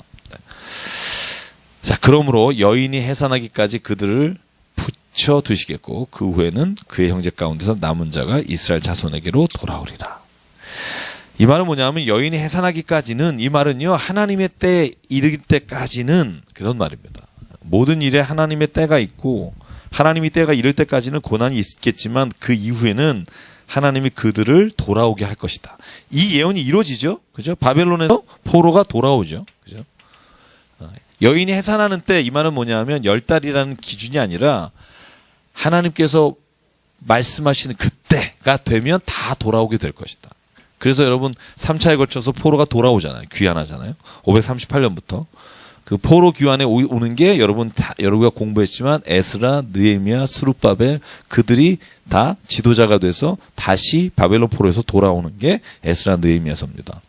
자, 그러므로 여인이 해산하기까지 그들을 붙여 두시겠고 그 후에는 그의 형제 가운데서 남은 자가 이스라엘 자손에게로 돌아오리라. 이 말은 뭐냐면 여인이 해산하기까지는 이 말은요 하나님의 때에 이르길 때까지는 그런 말입니다. 모든 일에 하나님의 때가 있고 하나님이 때가 이를 때까지는 고난이 있겠지만 그 이후에는 하나님이 그들을 돌아오게 할 것이다. 이 예언이 이루어지죠. 그죠? 바벨론에서 포로가 돌아오죠. 그죠? 여인이 해산하는 때 이 말은 뭐냐면 10달이라는 기준이 아니라 하나님께서 말씀하시는 그때가 되면 다 돌아오게 될 것이다. 그래서 여러분 3차에 걸쳐서 포로가 돌아오잖아요. 귀환하잖아요. 538년부터. 그 포로 귀환에 오는 게 여러분가 공부했지만 에스라, 느헤미야, 스룹바벨 그들이 다 지도자가 돼서 다시 바벨론 포로에서 돌아오는 게 에스라, 느헤미야서입니다.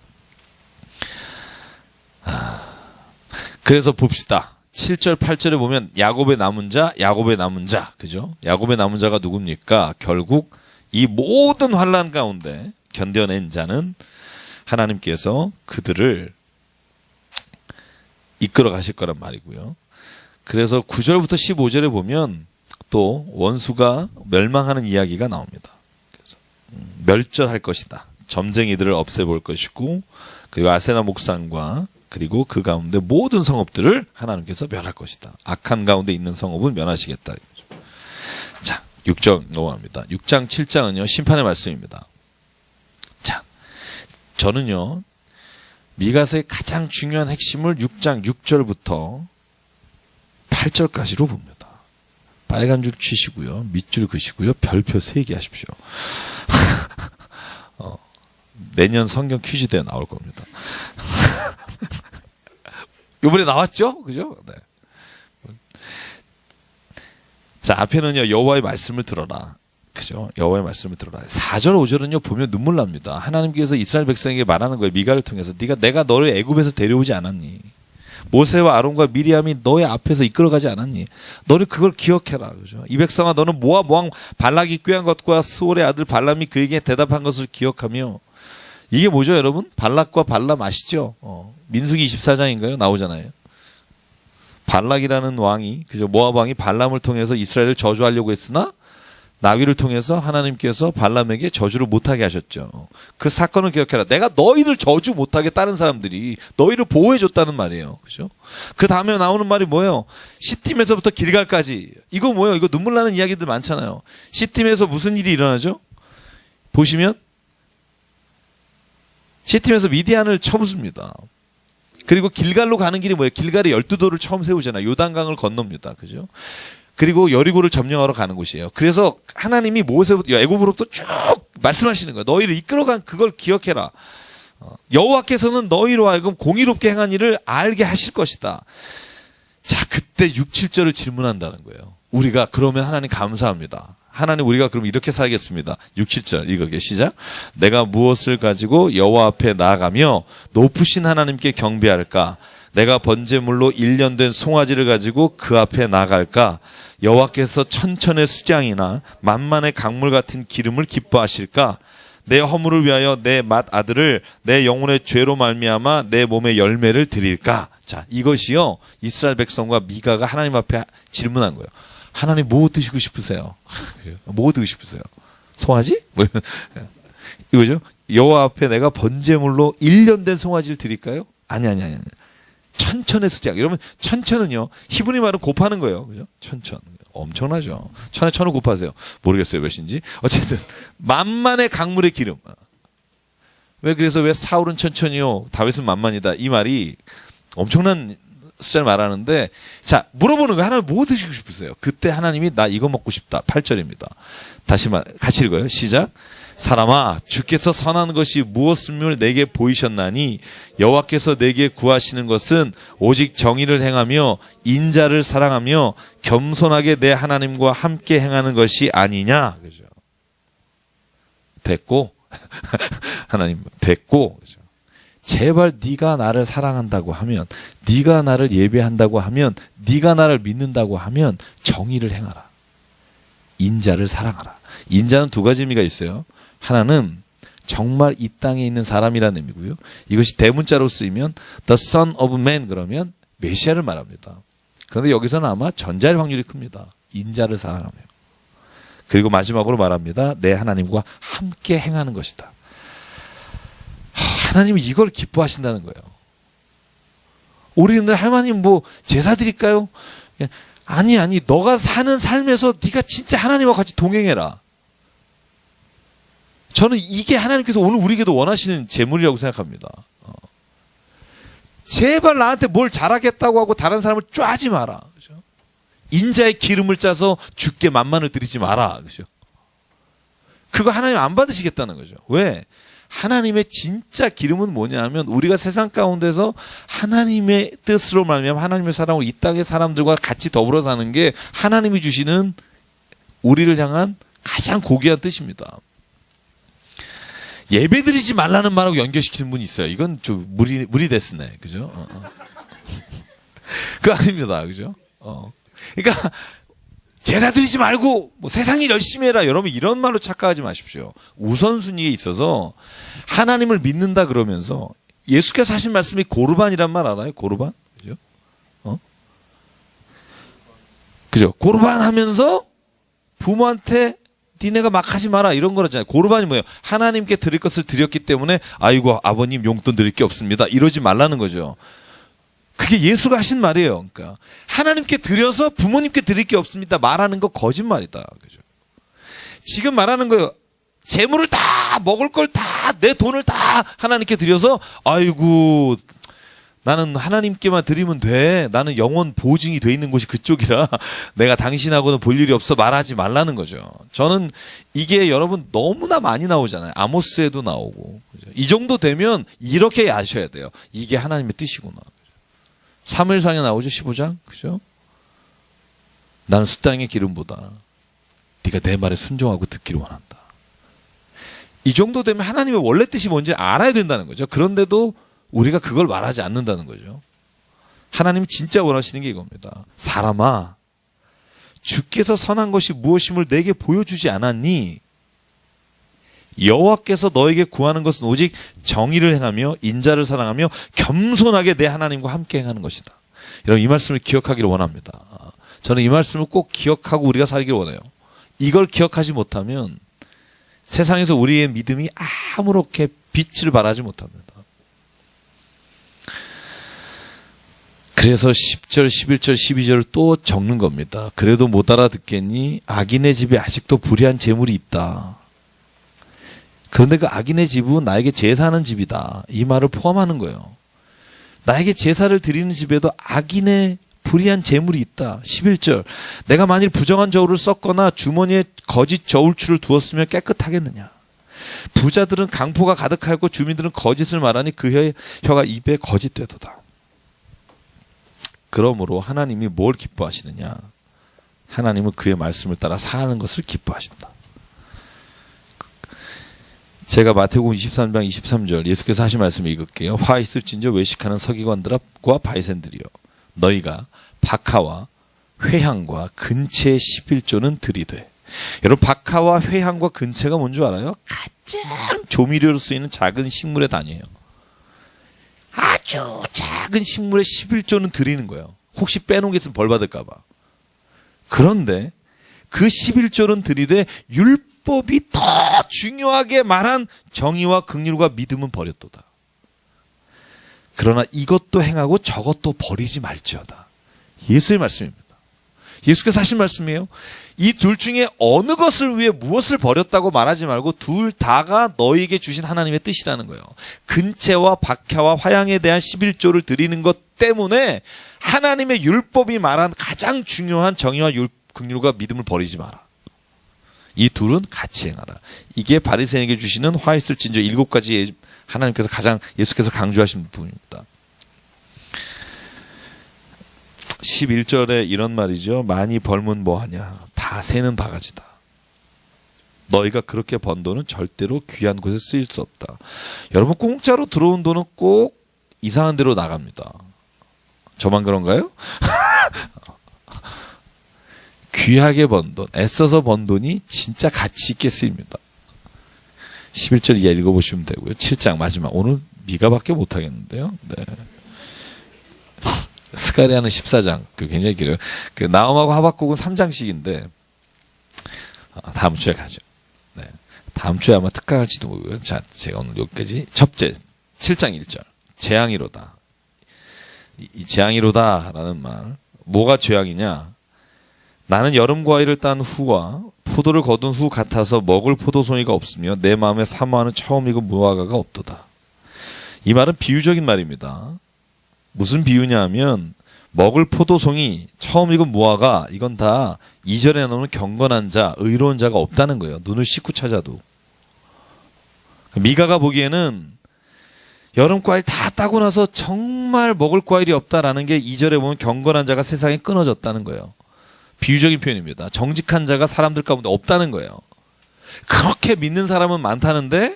그래서 봅시다. 7절, 8절에 보면 야곱의 남은 자, 그죠? 야곱의 남은 자가 누굽니까? 결국 이 모든 환난 가운데 견뎌낸 자는 하나님께서 그들을 이끌어 가실 거란 말이고요. 그래서 9절부터 15절에 보면 또 원수가 멸망하는 이야기가 나옵니다. 그래서 멸절할 것이다. 점쟁이들을 없애볼 것이고, 그리고 아세나 목산과 그리고 그 가운데 모든 성읍들을 하나님께서 멸할 것이다. 악한 가운데 있는 성읍은 멸하시겠다. 자, 6절 넘어갑니다. 6장, 7장은요, 심판의 말씀입니다. 자, 저는요, 미가서의 가장 중요한 핵심을 6장 6절부터 8절까지로 봅니다. 빨간 줄 치시고요, 밑줄 그시고요, 별표 3개 하십시오. 내년 성경 퀴즈 대회 나올 겁니다. 이번에 나왔죠? 그죠? 네. 자, 앞에는요, 여호와의 말씀을 들어라. 그죠? 여호와의 말씀을 들어라. 4절, 5절은요, 보면 눈물 납니다. 하나님께서 이스라엘 백성에게 말하는 거예요. 미가를 통해서. 내가 너를 애굽에서 데려오지 않았니? 모세와 아론과 미리암이 너의 앞에서 이끌어가지 않았니? 너를 그걸 기억해라. 그죠? 이 백성아, 너는 모압 왕 발락이 꾀한 것과 스올의 아들 발람이 그에게 대답한 것을 기억하며, 이게 뭐죠, 여러분? 발락과 발람 아시죠? 민수기 24장인가요? 나오잖아요. 발락이라는 왕이, 그죠? 모압 왕이 발람을 통해서 이스라엘을 저주하려고 했으나 나귀를 통해서 하나님께서 발람에게 저주를 못하게 하셨죠. 그 사건을 기억해라. 내가 너희를 저주 못하게 다른 사람들이 너희를 보호해줬다는 말이에요. 그죠? 그 다음에 나오는 말이 뭐예요? 시팀에서부터 길갈까지. 이거 뭐예요? 이거 눈물 나는 이야기들 많잖아요. 시팀에서 무슨 일이 일어나죠? 보시면 시팀에서 미디안을 쳐부숩니다. 그리고 길갈로 가는 길이 뭐예요? 길갈에 12돌을 처음 세우잖아요. 요단강을 건넙니다. 그죠? 그리고 여리고를 점령하러 가는 곳이에요. 그래서 하나님이 모세부터 애굽으로부터 쭉 말씀하시는 거예요. 너희를 이끌어간 그걸 기억해라. 여호와께서는 너희로 하여금 공의롭게 행한 일을 알게 하실 것이다. 자, 그때 6, 7절을 질문한다는 거예요. 우리가 그러면 하나님 감사합니다. 하나님, 우리가 그럼 이렇게 살겠습니다. 6, 7절 읽어게 시작. 내가 무엇을 가지고 여호와 앞에 나아가며 높으신 하나님께 경배할까? 내가 번제물로 1년 된 송아지를 가지고 그 앞에 나갈까? 여호와께서 천천의 수장이나 만만의 강물 같은 기름을 기뻐하실까? 내 허물을 위하여 내 맏 아들을 내 영혼의 죄로 말미암아 내 몸의 열매를 드릴까? 자, 이것이요, 이스라엘 백성과 미가가 하나님 앞에 질문한 거예요. 하나님, 뭐 드시고 싶으세요? 뭐 드시고 싶으세요? 송아지? 이거죠? 여호와 앞에 내가 번제물로 1년 된 송아지를 드릴까요? 아니. 천천의 수작. 이러면 천천은요, 히브리 말은 곱하는 거예요. 그죠? 천천. 엄청나죠. 천에 천을 곱하세요. 모르겠어요, 몇인지. 어쨌든 만만의 강물의 기름. 그래서 왜 사울은 천천히요, 다윗은 만만이다. 이 말이 엄청난 숫자를 말하는데, 자, 물어보는 거예요. 하나님, 뭐 드시고 싶으세요? 그때 하나님이 나 이거 먹고 싶다. 8절입니다. 다시 같이 읽어요. 시작. 사람아, 주께서 선한 것이 무엇임을 내게 보이셨나니 여호와께서 내게 구하시는 것은 오직 정의를 행하며 인자를 사랑하며 겸손하게 내 하나님과 함께 행하는 것이 아니냐. 그죠? 됐고 하나님, 됐고. 그죠? 제발 네가 나를 사랑한다고 하면, 네가 나를 예배한다고 하면, 네가 나를 믿는다고 하면 정의를 행하라. 인자를 사랑하라. 인자는 두 가지 의미가 있어요. 하나는 정말 이 땅에 있는 사람이라는 의미고요. 이것이 대문자로 쓰이면 the son of man, 그러면 메시아를 말합니다. 그런데 여기서는 아마 전자일 확률이 큽니다. 인자를 사랑하며. 그리고 마지막으로 말합니다. 내 하나님과 함께 행하는 것이다. 하나님이 이걸 기뻐하신다는 거예요. 우리는 하나님 뭐 제사 드릴까요? 아니, 너가 사는 삶에서 네가 진짜 하나님과 같이 동행해라. 저는 이게 하나님께서 오늘 우리에게도 원하시는 제물이라고 생각합니다. 제발 나한테 뭘 잘하겠다고 하고 다른 사람을 쪼하지 마라. 그죠? 인자의 기름을 짜서 주께 만만을 드리지 마라. 그죠? 그거 하나님 안 받으시겠다는 거죠. 왜? 하나님의 진짜 기름은 뭐냐면, 우리가 세상 가운데서 하나님의 뜻으로 말미암아 하나님의 사랑으로 이 땅의 사람들과 같이 더불어 사는 게 하나님이 주시는 우리를 향한 가장 고귀한 뜻입니다. 예배드리지 말라는 말하고 연결시키는 분이 있어요. 이건 좀 무리 됐으네. 그죠? 그거 아닙니다. 그죠? 그러니까 제사 드리지 말고 뭐 세상 일 열심히 해라. 여러분 이런 말로 착각하지 마십시오. 우선순위에 있어서 하나님을 믿는다 그러면서 예수께서 하신 말씀이 고르반이란 말 알아요? 고르반? 그죠? 그죠? 고르반 하면서 부모한테 니네가 막 하지 마라 이런 거잖아요. 고르반이 뭐예요? 하나님께 드릴 것을 드렸기 때문에 아이고 아버님 용돈 드릴 게 없습니다. 이러지 말라는 거죠. 그게 예수가 하신 말이에요. 그러니까 하나님께 드려서 부모님께 드릴 게 없습니다. 말하는 거 거짓말이다. 그죠? 지금 말하는 거예요. 재물을 다 먹을 걸 다 내 돈을 다 하나님께 드려서 아이고 나는 하나님께만 드리면 돼. 나는 영원 보증이 돼 있는 곳이 그쪽이라 내가 당신하고는 볼 일이 없어 말하지 말라는 거죠. 저는 이게 여러분 너무나 많이 나오잖아요. 아모스에도 나오고. 그죠? 이 정도 되면 이렇게 아셔야 돼요. 이게 하나님의 뜻이구나. 사무엘상에 나오죠. 15장. 그죠? 나는 숫땅의 기름보다 네가 내 말에 순종하고 듣기를 원한다. 이 정도 되면 하나님의 원래 뜻이 뭔지 알아야 된다는 거죠. 그런데도 우리가 그걸 말하지 않는다는 거죠. 하나님이 진짜 원하시는 게 이겁니다. 사람아, 주께서 선한 것이 무엇임을 내게 보여주지 않았니? 여호와께서 너에게 구하는 것은 오직 정의를 행하며 인자를 사랑하며 겸손하게 내 하나님과 함께 행하는 것이다. 여러분 이 말씀을 기억하기를 원합니다. 저는 이 말씀을 꼭 기억하고 우리가 살기를 원해요. 이걸 기억하지 못하면 세상에서 우리의 믿음이 아무렇게 빛을 발하지 못합니다. 그래서 10절, 11절, 12절을 또 적는 겁니다. 그래도 못 알아듣겠니? 악인의 집에 아직도 불의한 재물이 있다. 그런데 그 악인의 집은 나에게 제사하는 집이다. 이 말을 포함하는 거예요. 나에게 제사를 드리는 집에도 악인의 불의한 재물이 있다. 11절. 내가 만일 부정한 저울을 썼거나 주머니에 거짓 저울추를 두었으면 깨끗하겠느냐. 부자들은 강포가 가득하였고 주민들은 거짓을 말하니 그 혀가 입에 거짓되도다. 그러므로 하나님이 뭘 기뻐하시느냐. 하나님은 그의 말씀을 따라 사는 것을 기뻐하신다. 제가 마태복음 23장 23절 예수께서 하신 말씀을 읽을게요. 화 있을진저 외식하는 서기관들과 바리새인들이여 너희가 박하와 회향과 근채의 11조는 들이되. 여러분 박하와 회향과 근채가 뭔 줄 알아요? 가장 조미료로 쓰이는 작은 식물의 단위예요. 아주 작은 식물의 11조는 드리는 거예요. 혹시 빼놓은 게 있으면 벌 받을까 봐. 그런데 그 11조는 드리되 율법이 더 중요하게 말한 정의와 긍휼과 믿음은 버렸도다. 그러나 이것도 행하고 저것도 버리지 말지어다. 예수의 말씀입니다. 예수께서 하신 말씀이에요. 이 둘 중에 어느 것을 위해 무엇을 버렸다고 말하지 말고 둘 다가 너희에게 주신 하나님의 뜻이라는 거예요. 근채와 박하와 화향에 대한 11조를 드리는 것 때문에 하나님의 율법이 말한 가장 중요한 정의와 긍휼과 믿음을 버리지 마라. 이 둘은 같이 행하라. 이게 바리새인에게 주시는 화 있을진저 7가지 하나님께서 가장 예수께서 강조하신 부분입니다. 11절에 이런 말이죠. 많이 벌면 뭐하냐. 다 새는 바가지다. 너희가 그렇게 번 돈은 절대로 귀한 곳에 쓰일 수 없다. 여러분 공짜로 들어온 돈은 꼭 이상한 데로 나갑니다. 저만 그런가요? 귀하게 번 돈, 애써서 번 돈이 진짜 가치 있게 쓰입니다. 11절 이하 읽어보시면 되고요. 7장 마지막. 오늘 미가밖에 못하겠는데요. 네. 스가랴는 14장. 굉장히 길어요. 나홈하고 하박국은 3장씩인데 다음 주에 가죠. 네. 다음 주에 아마 특강할지도 모르고요. 자, 제가 오늘 여기까지. 첫째, 7장 1절. 재앙이로다. 이 재앙이로다라는 말. 뭐가 재앙이냐? 나는 여름 과일을 딴 후와 포도를 거둔 후 같아서 먹을 포도송이가 없으며 내 마음에 사모하는 처음 익은 무화과가 없도다. 이 말은 비유적인 말입니다. 무슨 비유냐 하면 먹을 포도송이 처음 익은 무화과 이건 다 2절에 나오는 경건한 자, 의로운 자가 없다는 거예요. 눈을 씻고 찾아도. 미가가 보기에는 여름 과일 다 따고 나서 정말 먹을 과일이 없다라는 게 2절에 보면 경건한 자가 세상에 끊어졌다는 거예요. 비유적인 표현입니다. 정직한 자가 사람들 가운데 없다는 거예요. 그렇게 믿는 사람은 많다는데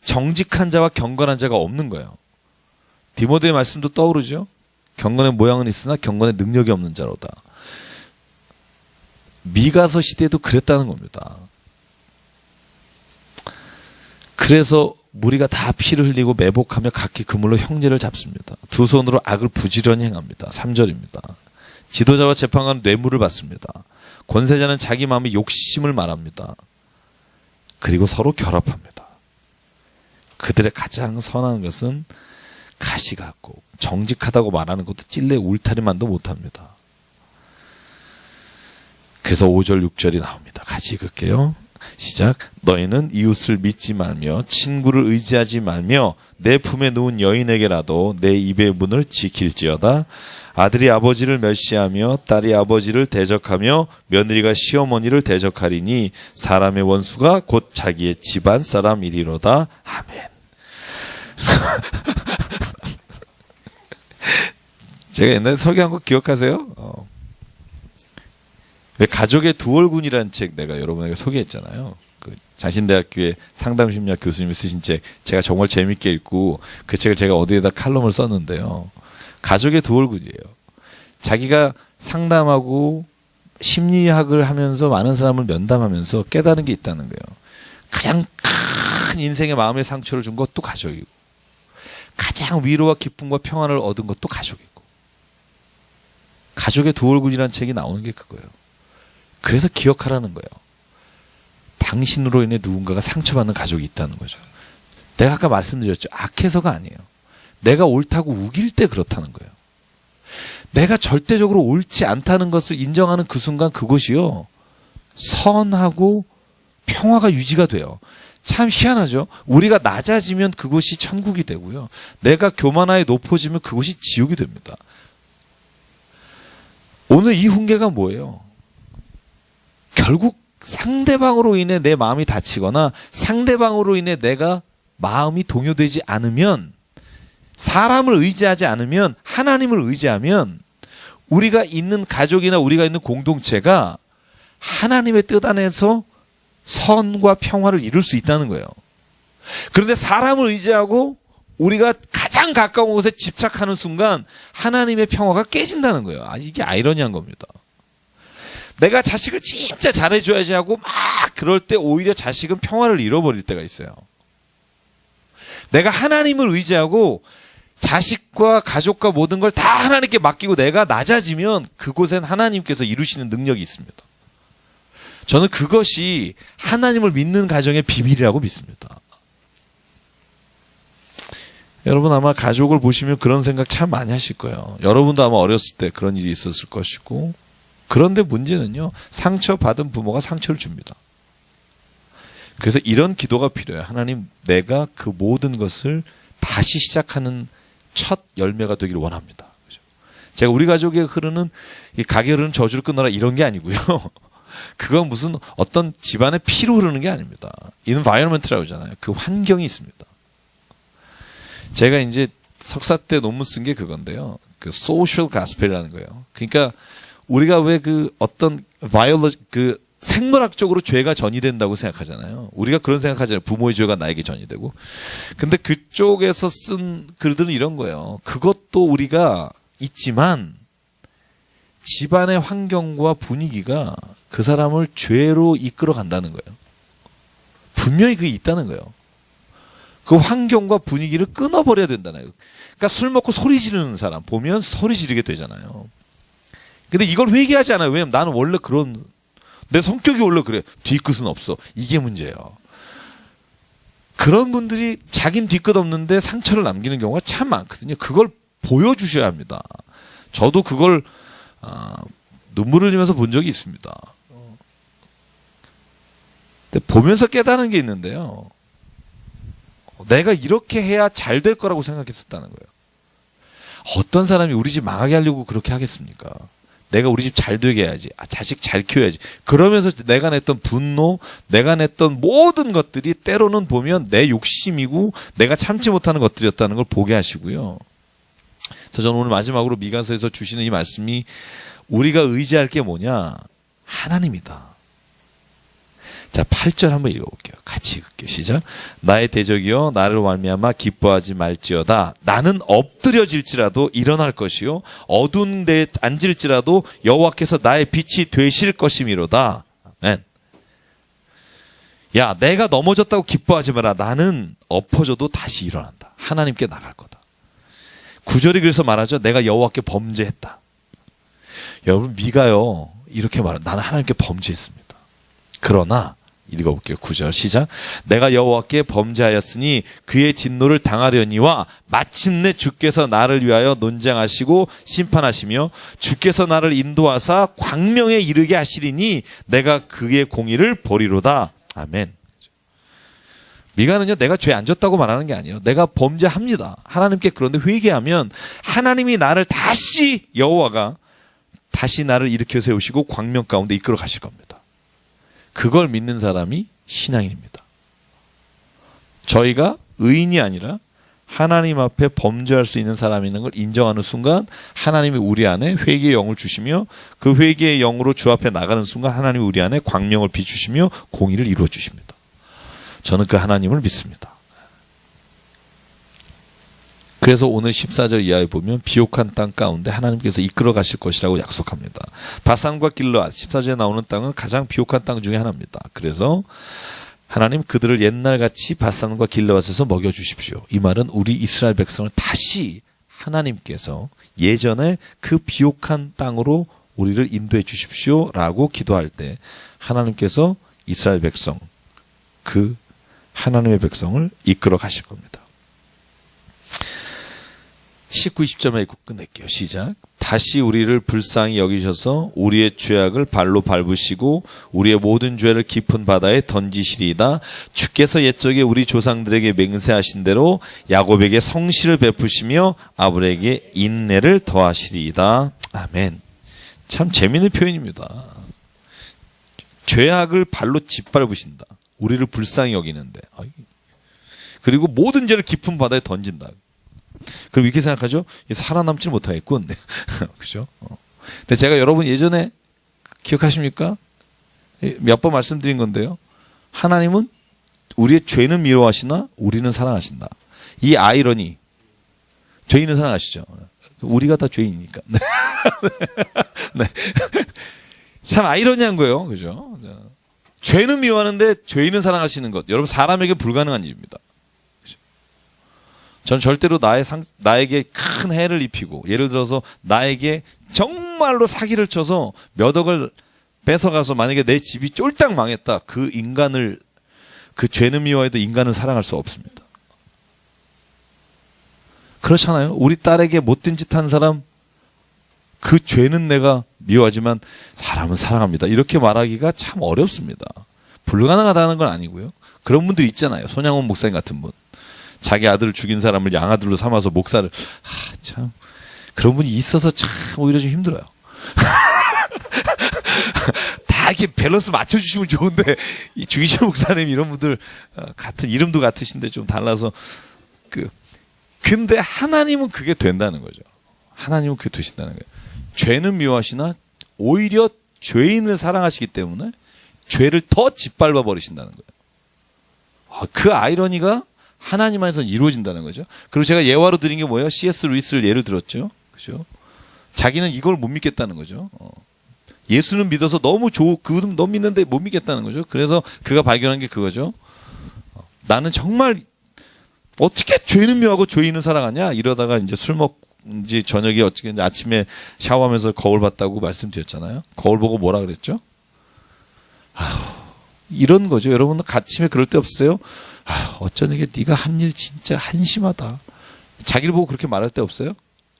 정직한 자와 경건한 자가 없는 거예요. 디모데의 말씀도 떠오르죠. 경건의 모양은 있으나 경건의 능력이 없는 자로다. 미가서 시대에도 그랬다는 겁니다. 그래서 무리가 다 피를 흘리고 매복하며 각기 그물로 형제를 잡습니다. 두 손으로 악을 부지런히 행합니다. 3절입니다. 지도자와 재판관은 뇌물을 받습니다. 권세자는 자기 마음의 욕심을 말합니다. 그리고 서로 결합합니다. 그들의 가장 선한 것은 가시 같고 정직하다고 말하는 것도 찔레 울타리만도 못합니다. 그래서 5절 6절이 나옵니다. 같이 읽을게요. 시작. 너희는 이웃을 믿지 말며 친구를 의지하지 말며 내 품에 누운 여인에게라도 내 입의 문을 지킬지어다. 아들이 아버지를 멸시하며 딸이 아버지를 대적하며 며느리가 시어머니를 대적하리니 사람의 원수가 곧 자기의 집안 사람이리로다. 아멘. 제가 옛날에 설교한 거 기억하세요? 왜 가족의 두 얼굴이라는 책 내가 여러분에게 소개했잖아요. 그 장신대학교의 상담심리학 교수님이 쓰신 책, 제가 정말 재밌게 읽고 그 책을 제가 어디에다 칼럼을 썼는데요. 가족의 두 얼굴이에요. 자기가 상담하고 심리학을 하면서 많은 사람을 면담하면서 깨달은 게 있다는 거예요. 가장 큰 인생의 마음의 상처를 준 것도 가족이고, 가장 위로와 기쁨과 평안을 얻은 것도 가족이고, 가족의 두 얼굴이라는 책이 나오는 게 그거예요. 그래서 기억하라는 거예요. 당신으로 인해 누군가가 상처받는 가족이 있다는 거죠. 내가 아까 말씀드렸죠. 악해서가 아니에요. 내가 옳다고 우길 때 그렇다는 거예요. 내가 절대적으로 옳지 않다는 것을 인정하는 그 순간 그것이요, 선하고 평화가 유지가 돼요. 참 희한하죠. 우리가 낮아지면 그것이 천국이 되고요, 내가 교만하에 높아지면 그것이 지옥이 됩니다. 오늘 이 훈계가 뭐예요? 결국 상대방으로 인해 내 마음이 다치거나 상대방으로 인해 내가 마음이 동요되지 않으면, 사람을 의지하지 않으면, 하나님을 의지하면 우리가 있는 가족이나 우리가 있는 공동체가 하나님의 뜻 안에서 선과 평화를 이룰 수 있다는 거예요. 그런데 사람을 의지하고 우리가 가장 가까운 곳에 집착하는 순간 하나님의 평화가 깨진다는 거예요. 이게 아이러니한 겁니다. 내가 자식을 진짜 잘해줘야지 하고 막 그럴 때 오히려 자식은 평화를 잃어버릴 때가 있어요. 내가 하나님을 의지하고 자식과 가족과 모든 걸 다 하나님께 맡기고 내가 낮아지면 그곳엔 하나님께서 이루시는 능력이 있습니다. 저는 그것이 하나님을 믿는 가정의 비밀이라고 믿습니다. 여러분 아마 가족을 보시면 그런 생각 참 많이 하실 거예요. 여러분도 아마 어렸을 때 그런 일이 있었을 것이고, 그런데 문제는요, 상처받은 부모가 상처를 줍니다. 그래서 이런 기도가 필요해요. 하나님, 내가 그 모든 것을 다시 시작하는 첫 열매가 되기를 원합니다. 제가 우리 가족에 흐르는, 이 가게 흐르는 저주를 끊어라 이런 게 아니고요. 그건 무슨 어떤 집안의 피로 흐르는 게 아닙니다. environment라고 하잖아요. 그 환경이 있습니다. 제가 이제 석사 때 논문 쓴 게 그건데요. 그 social gospel이라는 거예요. 그러니까 우리가 왜 그 어떤 그 생물학적으로 죄가 전이된다고 생각하잖아요. 우리가 그런 생각하잖아요. 부모의 죄가 나에게 전이되고. 근데 그쪽에서 쓴 글들은 이런 거예요. 그것도 우리가 있지만 집안의 환경과 분위기가 그 사람을 죄로 이끌어 간다는 거예요. 분명히 그게 있다는 거예요. 그 환경과 분위기를 끊어버려야 된다는 거예요. 그러니까 술 먹고 소리 지르는 사람 보면 소리 지르게 되잖아요. 근데 이걸 회개하지 않아요. 왜냐면 나는 원래 그런, 내 성격이 원래 그래. 뒤끝은 없어. 이게 문제예요. 그런 분들이 자긴 뒤끝 없는데 상처를 남기는 경우가 참 많거든요. 그걸 보여주셔야 합니다. 저도 그걸 눈물을 흘리면서 본 적이 있습니다. 근데 보면서 깨달은 게 있는데요. 내가 이렇게 해야 잘 될 거라고 생각했었다는 거예요. 어떤 사람이 우리 집 망하게 하려고 그렇게 하겠습니까? 내가 우리 집 잘 되게 해야지. 자식 잘 키워야지. 그러면서 내가 냈던 분노, 내가 냈던 모든 것들이 때로는 보면 내 욕심이고 내가 참지 못하는 것들이었다는 걸 보게 하시고요. 그래서 저는 오늘 마지막으로 미가서에서 주시는 이 말씀이, 우리가 의지할 게 뭐냐? 하나님이다. 자, 8절 한번 읽어볼게요. 같이 읽을게요. 시작. 나의 대적이여 나를 말미암아 기뻐하지 말지어다. 나는 엎드려질지라도 일어날 것이요 어두운 데에 앉을지라도 여호와께서 나의 빛이 되실 것이미로다. 아멘. 야, 내가 넘어졌다고 기뻐하지 마라. 나는 엎어져도 다시 일어난다. 하나님께 나갈 거다. 9절이 그래서 말하죠. 내가 여호와께 범죄했다. 여러분, 미가요 이렇게 말해요. 나는 하나님께 범죄했습니다. 그러나 읽어볼게요. 9절 시작. 내가 여호와께 범죄하였으니 그의 진노를 당하려니와 마침내 주께서 나를 위하여 논쟁하시고 심판하시며 주께서 나를 인도하사 광명에 이르게 하시리니 내가 그의 공의를 보리로다. 아멘. 미가는요 내가 죄 안 졌다고 말하는 게 아니에요. 내가 범죄합니다. 하나님께. 그런데 회개하면 하나님이 나를 다시, 여호와가 다시 나를 일으켜 세우시고 광명 가운데 이끌어 가실 겁니다. 그걸 믿는 사람이 신앙인입니다. 저희가 의인이 아니라 하나님 앞에 범죄할 수 있는 사람이 있는 걸 인정하는 순간 하나님이 우리 안에 회개의 영을 주시며 그 회개의 영으로 주 앞에 나가는 순간 하나님이 우리 안에 광명을 비추시며 공의를 이루어 주십니다. 저는 그 하나님을 믿습니다. 그래서 오늘 14절 이하에 보면 비옥한 땅 가운데 하나님께서 이끌어 가실 것이라고 약속합니다. 바산과 길르앗 14절에 나오는 땅은 가장 비옥한 땅 중에 하나입니다. 그래서 하나님 그들을 옛날같이 바산과 길르앗에서 먹여주십시오. 이 말은 우리 이스라엘 백성을 다시 하나님께서 예전에 그 비옥한 땅으로 우리를 인도해 주십시오 라고 기도할 때 하나님께서 이스라엘 백성, 그 하나님의 백성을 이끌어 가실 겁니다. 19, 20절만 읽고 끝낼게요. 시작. 다시 우리를 불쌍히 여기셔서 우리의 죄악을 발로 밟으시고 우리의 모든 죄를 깊은 바다에 던지시리이다. 주께서 옛적에 우리 조상들에게 맹세하신 대로 야곱에게 성실을 베푸시며 아브라함에게 인내를 더하시리이다. 아멘. 참 재미있는 표현입니다. 죄악을 발로 짓밟으신다. 우리를 불쌍히 여기는데. 그리고 모든 죄를 깊은 바다에 던진다. 그럼 이렇게 생각하죠? 살아남지 못하겠군. 그죠? 근데 제가 여러분 예전에 기억하십니까? 몇 번 말씀드린 건데요. 하나님은 우리의 죄는 미워하시나 우리는 사랑하신다. 이 아이러니. 죄인은 사랑하시죠. 우리가 다 죄인이니까. 네. 참 아이러니한 거예요. 그죠? 죄는 미워하는데 죄인은 사랑하시는 것. 여러분 사람에게 불가능한 일입니다. 전 절대로 나에게 큰 해를 입히고 예를 들어서 나에게 정말로 사기를 쳐서 몇 억을 뺏어가서 만약에 내 집이 쫄딱 망했다. 그 인간을, 그 죄는 미워해도 인간을 사랑할 수 없습니다. 그렇잖아요. 우리 딸에게 못된 짓 한 사람, 그 죄는 내가 미워하지만 사람은 사랑합니다. 이렇게 말하기가 참 어렵습니다. 불가능하다는 건 아니고요. 그런 분들 있잖아요. 손양원 목사님 같은 분. 자기 아들을 죽인 사람을 양아들로 삼아서 목사를, 참 그런 분이 있어서 참 오히려 좀 힘들어요. 다 이렇게 밸런스 맞춰주시면 좋은데 이 주기철 목사님 이런 분들 같은 이름도 같으신데 좀 달라서 근데 하나님은 그게 된다는 거죠. 하나님은 그게 되신다는 거예요. 죄는 미워하시나 오히려 죄인을 사랑하시기 때문에 죄를 더 짓밟아 버리신다는 거예요. 그 아이러니가 하나님 안에서 이루어진다는 거죠. 그리고 제가 예화로 드린 게 뭐예요? C.S. 루이스를 예를 들었죠. 그죠? 자기는 이걸 못 믿겠다는 거죠. 예수는 믿어서 너무 그분 너무 믿는데 못 믿겠다는 거죠. 그래서 그가 발견한 게 그거죠. 나는 정말 어떻게 죄는 미워하고 죄인은 사랑하냐? 이러다가 이제 술 먹지 저녁에 어떻게 이제 아침에 샤워하면서 거울 봤다고 말씀드렸잖아요. 거울 보고 뭐라 그랬죠? 이런 거죠. 여러분 아침에 그럴 때 없어요? 어쩌니 네가 한 일 진짜 한심하다. 자기를 보고 그렇게 말할 때 없어요?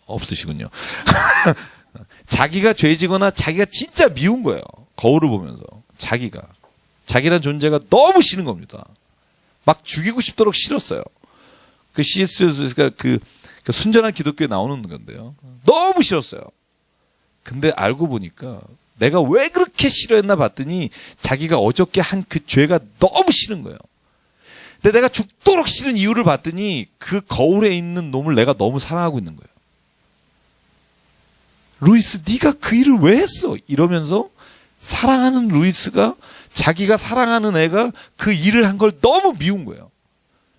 없으시군요. 자기가 죄지거나 자기가 진짜 미운 거예요. 거울을 보면서 자기란 존재가 너무 싫은 겁니다. 막 죽이고 싶도록 싫었어요. 그 C.S.가 그 순전한 기독교에 나오는 건데요. 너무 싫었어요. 근데 알고 보니까 내가 왜 그렇게 싫어했나 봤더니 자기가 어저께 한 그 죄가 너무 싫은 거예요. 근데 내가 죽도록 싫은 이유를 봤더니 그 거울에 있는 놈을 내가 너무 사랑하고 있는 거예요. 루이스, 네가 그 일을 왜 했어? 이러면서 사랑하는 루이스가 자기가 사랑하는 애가 그 일을 한 걸 너무 미운 거예요.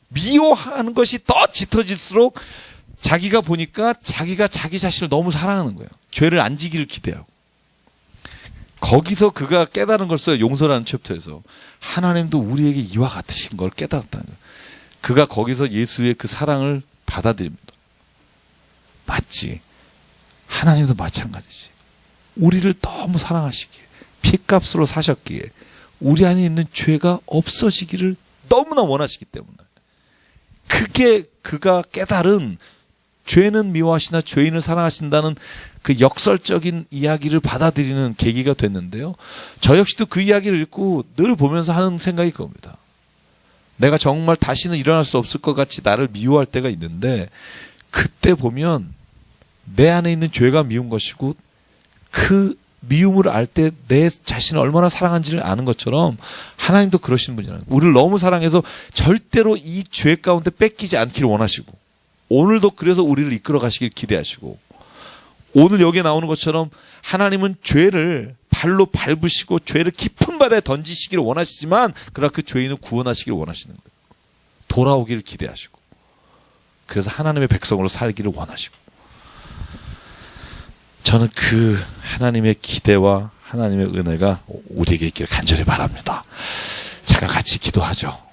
미워하는 것이 더 짙어질수록 자기가 보니까 자기가 자기 자신을 너무 사랑하는 거예요. 죄를 안 지기를 기대하고. 거기서 그가 깨달은 걸 써요. 용서라는 챕터에서. 하나님도 우리에게 이와 같으신 걸 깨달았다는 거예요. 그가 거기서 예수의 그 사랑을 받아들입니다. 맞지. 하나님도 마찬가지지. 우리를 너무 사랑하시기에, 피값으로 사셨기에 우리 안에 있는 죄가 없어지기를 너무나 원하시기 때문에, 그게 그가 깨달은 죄는 미워하시나 죄인을 사랑하신다는 그 역설적인 이야기를 받아들이는 계기가 됐는데요. 저 역시도 그 이야기를 읽고 늘 보면서 하는 생각이 그겁니다. 내가 정말 다시는 일어날 수 없을 것 같이 나를 미워할 때가 있는데, 그때 보면 내 안에 있는 죄가 미운 것이고 그 미움을 알 때 내 자신을 얼마나 사랑한지를 아는 것처럼 하나님도 그러신 분이라는 거예요. 우리를 너무 사랑해서 절대로 이 죄 가운데 뺏기지 않기를 원하시고, 오늘도 그래서 우리를 이끌어 가시길 기대하시고, 오늘 여기에 나오는 것처럼 하나님은 죄를 발로 밟으시고 죄를 깊은 바다에 던지시기를 원하시지만, 그러나 그 죄인을 구원하시기를 원하시는 거예요. 돌아오기를 기대하시고, 그래서 하나님의 백성으로 살기를 원하시고, 저는 그 하나님의 기대와 하나님의 은혜가 우리에게 있기를 간절히 바랍니다. 제가 같이 기도하죠.